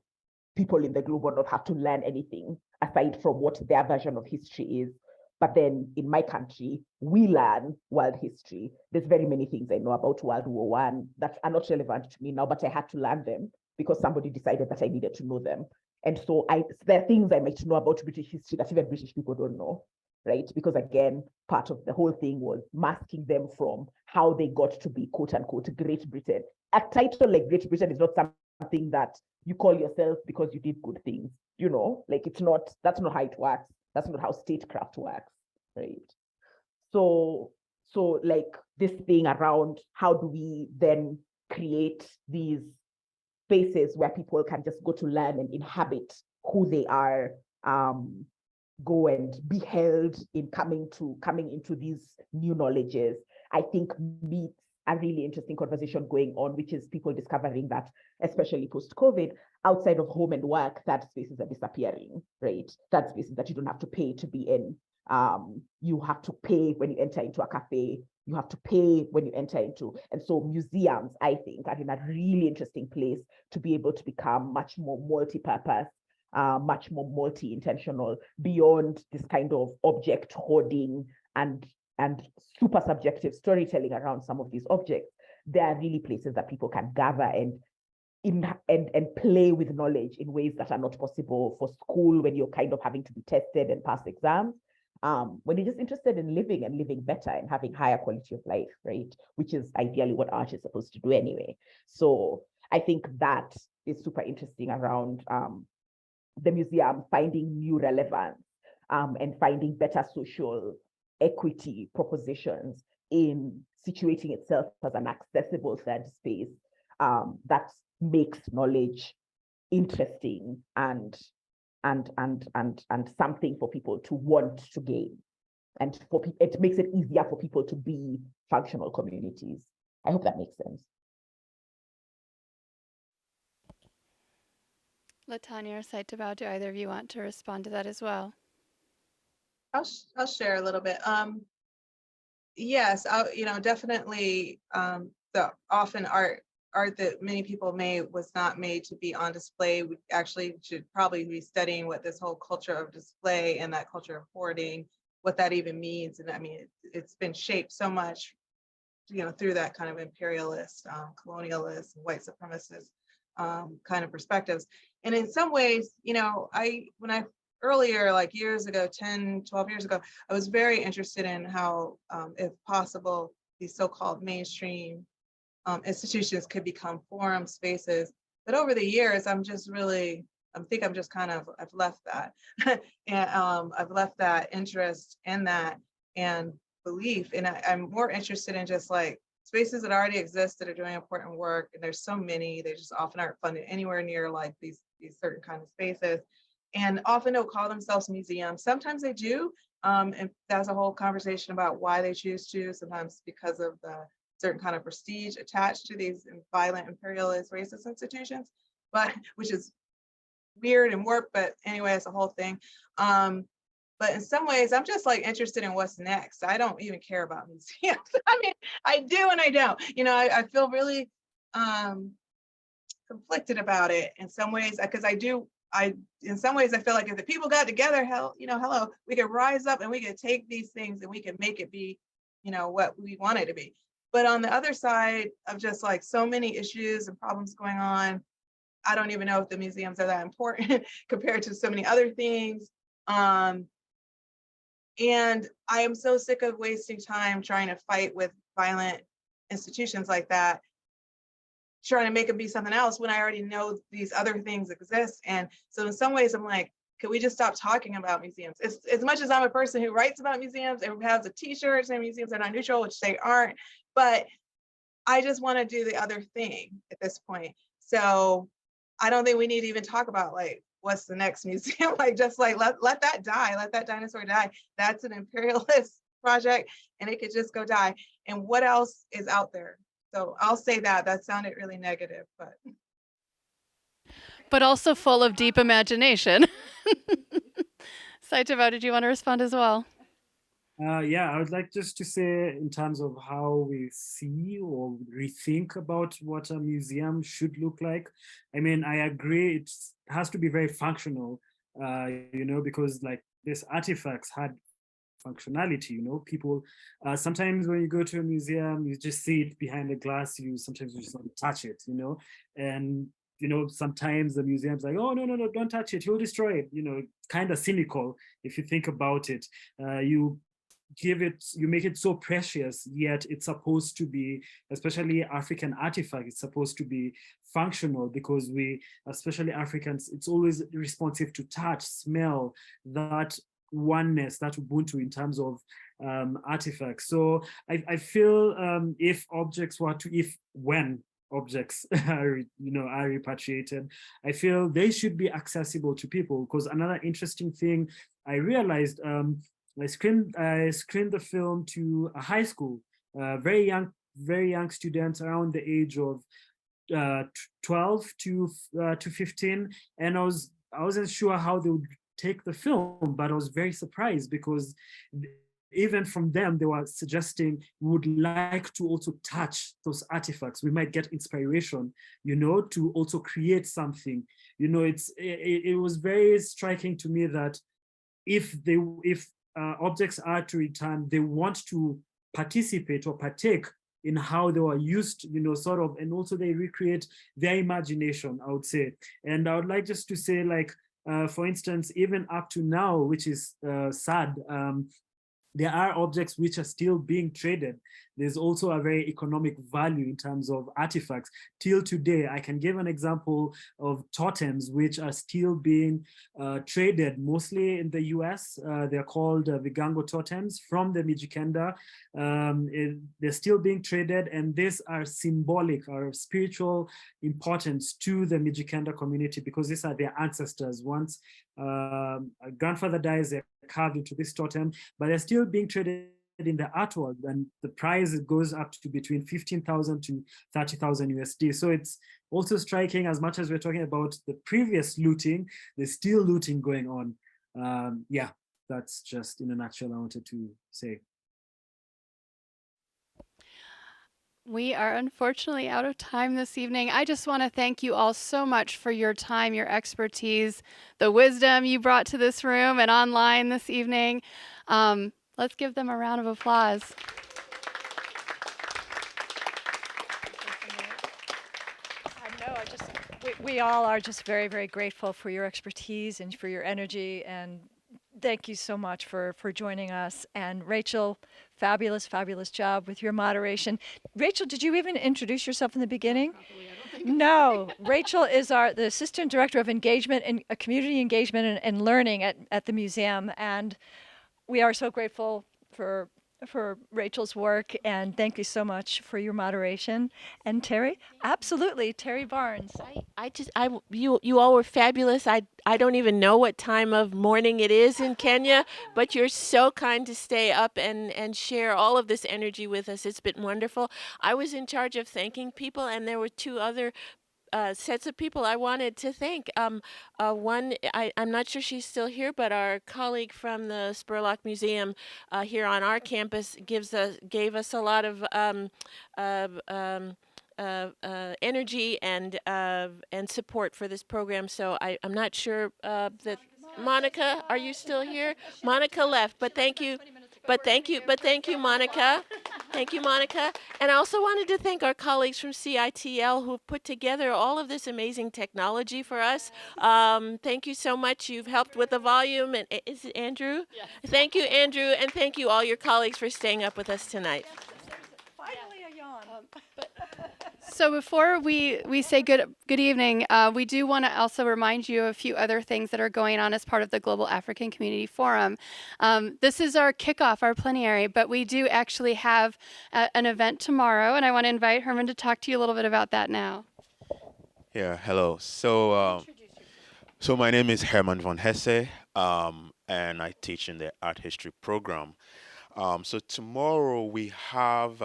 people in the global north have to learn anything aside from what their version of history is. But then in my country, we learn world history. There's very many things I know about World War I that are not relevant to me now, but I had to learn them because somebody decided that I needed to know them. And so there are things I might know about British history that even British people don't know, right? Because again, part of the whole thing was masking them from how they got to be quote unquote Great Britain. A title like Great Britain is not something that you call yourself because you did good things, like it's not, that's not how it works. That's not how statecraft works, right? So like this thing around how do we then create these spaces where people can just go to learn and inhabit who they are, go and be held in coming into these new knowledges, I think meets a really interesting conversation going on, which is people discovering that, especially post-COVID, outside of home and work, that spaces are disappearing, right? That spaces that you don't have to pay to be in. You have to pay when you enter into a cafe. You have to pay when you enter into, and so museums, I think, are in a really interesting place to be able to become much more multi-purpose, much more multi-intentional, beyond this kind of object hoarding and super subjective storytelling around some of these objects. There are really places that people can gather and play with knowledge in ways that are not possible for school, when you're kind of having to be tested and pass exams. When you're just interested in living and living better and having higher quality of life, right? Which is ideally what art is supposed to do anyway. So I think that is super interesting around the museum finding new relevance and finding better social equity propositions in situating itself as an accessible third space that makes knowledge interesting and something for people to want to gain, and for it makes it easier for people to be functional communities. I hope that makes sense. Tanya or Saitabao, do either of you want to respond to that as well? I'll share a little bit. Yes, definitely. The often art that many people made was not made to be on display. We actually should probably be studying what this whole culture of display and that culture of hoarding, what that even means. And I mean, it's been shaped so much, through that kind of imperialist, colonialist, white supremacist kind of perspectives. And in some ways, when I earlier, like years ago, 10, 12 years ago, I was very interested in how, if possible, these so-called mainstream institutions could become forum spaces. But over the years, I've left that. And I've left that interest in that and belief. And I'm more interested in just like spaces that already exist that are doing important work. And there's so many, they just often aren't funded anywhere near like these certain kind of spaces. And often don't call themselves museums. Sometimes they do. And that's a whole conversation about why they choose to, sometimes because of the certain kind of prestige attached to these violent, imperialist, racist institutions, but which is weird and warped, but anyway, it's a whole thing. But in some ways, I'm just like interested in what's next. I don't even care about museums. I mean, I do and I don't. I feel really conflicted about it in some ways, because in some ways I feel like if the people got together, hello, we could rise up and we could take these things and we could make it be, what we want it to be. But on the other side of just like so many issues and problems going on, I don't even know if the museums are that important compared to so many other things. And I am so sick of wasting time trying to fight with violent institutions like that, trying to make them be something else when I already know these other things exist. And so in some ways I'm like, could we just stop talking about museums? As much as I'm a person who writes about museums and has a t-shirt saying museums are not neutral, which they aren't, but I just want to do the other thing at this point. So I don't think we need to even talk about like, what's the next museum? Like, just like, let that die, let that dinosaur die. That's an imperialist project and it could just go die. And what else is out there? So I'll say that sounded really negative, but also full of deep imagination. Saitabao, did you want to respond as well? Yeah, I would like just to say in terms of how we see or rethink about what a museum should look like. I mean, I agree it has to be very functional, because like these artifacts had functionality, people, sometimes when you go to a museum, you just see it behind the glass, sometimes you just want to touch it, and sometimes the museum's like, oh, no, don't touch it, you'll destroy it, kind of cynical if you think about it. You make it so precious, yet it's supposed to be, especially African artifact, it's supposed to be functional, because we, especially Africans, it's always responsive to touch, smell, that oneness, that Ubuntu in terms of artifacts. So I feel when objects are repatriated, I feel they should be accessible to people. Because another interesting thing I realized, I screened the film to a high school, very very young students around the age of 12 to 15, and I wasn't sure how they would take the film, but I was very surprised because even from them, they were suggesting we would like to also touch those artifacts. We might get inspiration, to also create something. It was very striking to me that if objects are to return, they want to participate or partake in how they were used, sort of, and also they recreate their imagination, I would say. And I would like just to say, like, for instance, even up to now, which is sad, there are objects which are still being traded. There's also a very economic value in terms of artifacts. Till today, I can give an example of totems which are still being traded, mostly in the US. They're called Vigango totems from the Mijikenda. They're still being traded, and these are symbolic or spiritual importance to the Mijikenda community because these are their ancestors. Once a grandfather dies, they're carved into this totem, but they're still being traded in the art world, and the price goes up to between 15,000 to 30,000 USD. So it's also striking, as much as we're talking about the previous looting, there's still looting going on. Yeah, that's just in a nutshell I wanted to say. We are unfortunately out of time this evening. I just want to thank you all so much for your time, your expertise, the wisdom you brought to this room and online this evening. Let's give them a round of applause. We all are just very, very grateful for your expertise and for your energy, and thank you so much for joining us. And Rachel, fabulous, fabulous job with your moderation. Rachel, did you even introduce yourself in the beginning? No, Rachel is the Assistant Director of Engagement and Community Engagement and Learning at the museum, and we are so grateful for Rachel's work, and thank you so much for your moderation. And Terry, absolutely, Terry Barnes. You all were fabulous. I don't even know what time of morning it is in Kenya, but you're so kind to stay up and share all of this energy with us. It's been wonderful. I was in charge of thanking people, and there were two other sets of people I wanted to thank. One, I'm not sure she's still here, but our colleague from the Spurlock Museum here on our campus gave us a lot of energy and support for this program. So I'm not sure that Monica, are you still here? Monica left, but thank you. But thank you, Monica. Thank you, Monica. And I also wanted to thank our colleagues from CITL who've put together all of this amazing technology for us. Thank you so much. You've helped with the volume. And is it Andrew? Yes. Thank you, Andrew. And thank you, all your colleagues, for staying up with us tonight. Finally a yawn. So before we say good evening, we do want to also remind you of a few other things that are going on as part of the Global African Community Forum. This is our kickoff, our plenary, but we do actually have an event tomorrow, and I want to invite Herman to talk to you a little bit about that now. Yeah, hello. So my name is Herman von Hesse, and I teach in the art history program. So tomorrow we have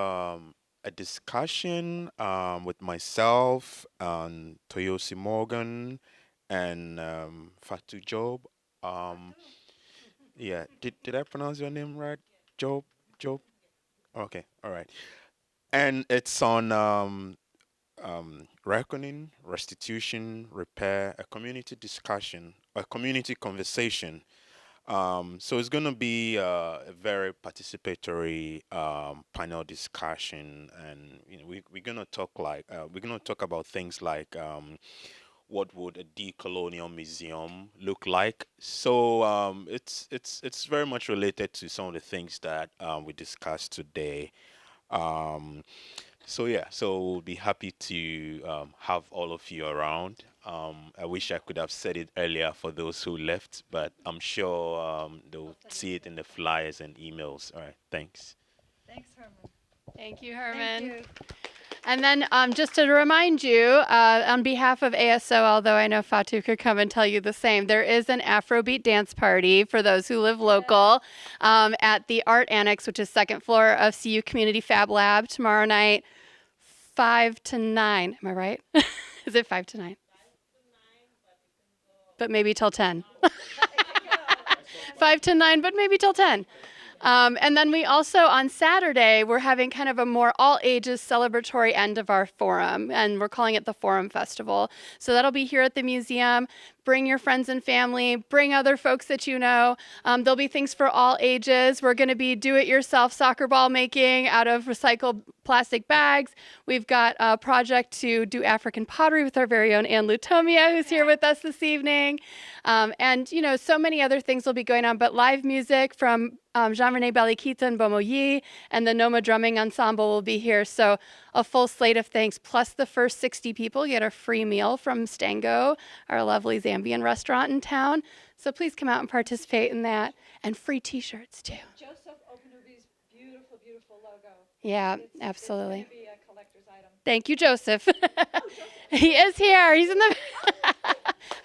a discussion with myself and Toyosi Morgan and Fatu Job. Yeah, did I pronounce your name right? Job? Job? Okay, all right. And it's on reckoning, restitution, repair, a community discussion, a community conversation. So it's going to be a very participatory panel discussion, and we're going to talk about things like what would a decolonial museum look like. So it's very much related to some of the things that we discussed today. So yeah, so we'll be happy to have all of you around. I wish I could have said it earlier for those who left, but I'm sure they'll see it in the flyers and emails. All right, thanks. Thanks, Herman. Thank you, Herman. Thank you. And then just to remind you, on behalf of ASO, although I know Fatu could come and tell you the same, there is an Afrobeat dance party for those who live local at the Art Annex, which is second floor of CU Community Fab Lab tomorrow night, 5 to 9. Am I right? Is it 5 to 9? But maybe till 10. 5 to 9, but maybe till 10. And then we also, on Saturday, we're having kind of a more all ages celebratory end of our forum, and we're calling it the Forum Festival. So that'll be here at the museum. Bring your friends and family, bring other folks that you know. There'll be things for all ages. We're gonna be do-it-yourself soccer ball making out of recycled plastic bags. We've got a project to do African pottery with our very own Anne Lutomia, who's here with us this evening. And you know, so many other things will be going on, but live music from Jean-René Balikita and Bomoyi, and the Noma Drumming Ensemble will be here. So a full slate of things, plus the first 60 people get a free meal from Stango, our lovely Zambian restaurant in town. So please come out and participate in that, and free t-shirts too. Joseph Openerby's beautiful, beautiful logo. Yeah, absolutely. It's going to be a collector's item. Thank you, Joseph. He is here. He's in the...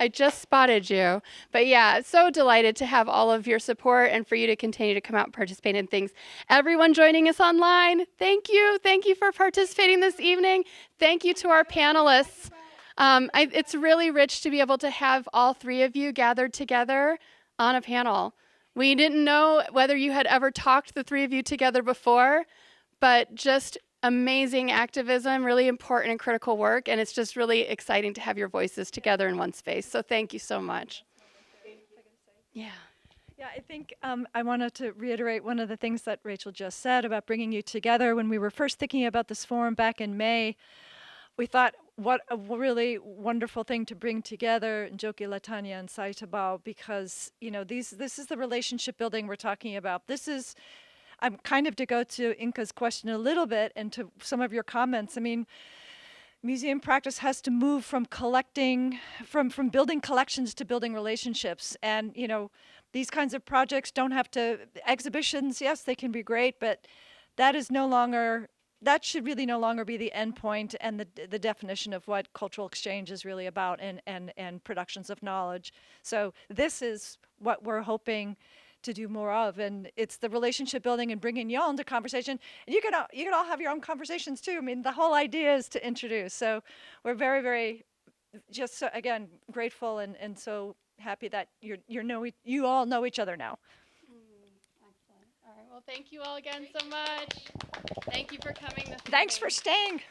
I just spotted you. But yeah, so delighted to have all of your support and for you to continue to come out and participate in things. Everyone joining us online, thank you. Thank you for participating this evening. Thank you to our panelists. It's really rich to be able to have all three of you gathered together on a panel. We didn't know whether you had ever talked, the three of you together before, but just amazing activism, really important and critical work, and it's just really exciting to have your voices together in one space. So thank you so much. Yeah. Yeah, I think I wanted to reiterate one of the things that Rachel just said about bringing you together. When we were first thinking about this forum back in May, we thought, what a really wonderful thing to bring together Njoki, Tanya, and Saitabao, because you know this is the relationship building we're talking about. This is, I'm kind of to go to Inka's question a little bit and to some of your comments. I mean, museum practice has to move from collecting, from building collections to building relationships. And, you know, these kinds of projects don't have to, exhibitions, yes, they can be great, but that is no longer, that should really no longer be the end point and the definition of what cultural exchange is really about and productions of knowledge. So this is what we're hoping to do more of, and it's the relationship building and bringing y'all into conversation. And you can all have your own conversations too. I mean, the whole idea is to introduce. So we're very, very just so, again, grateful and so happy that you all know each other now. Excellent. All right. Well, thank you all again so much. Thank you for coming. Thanks for staying.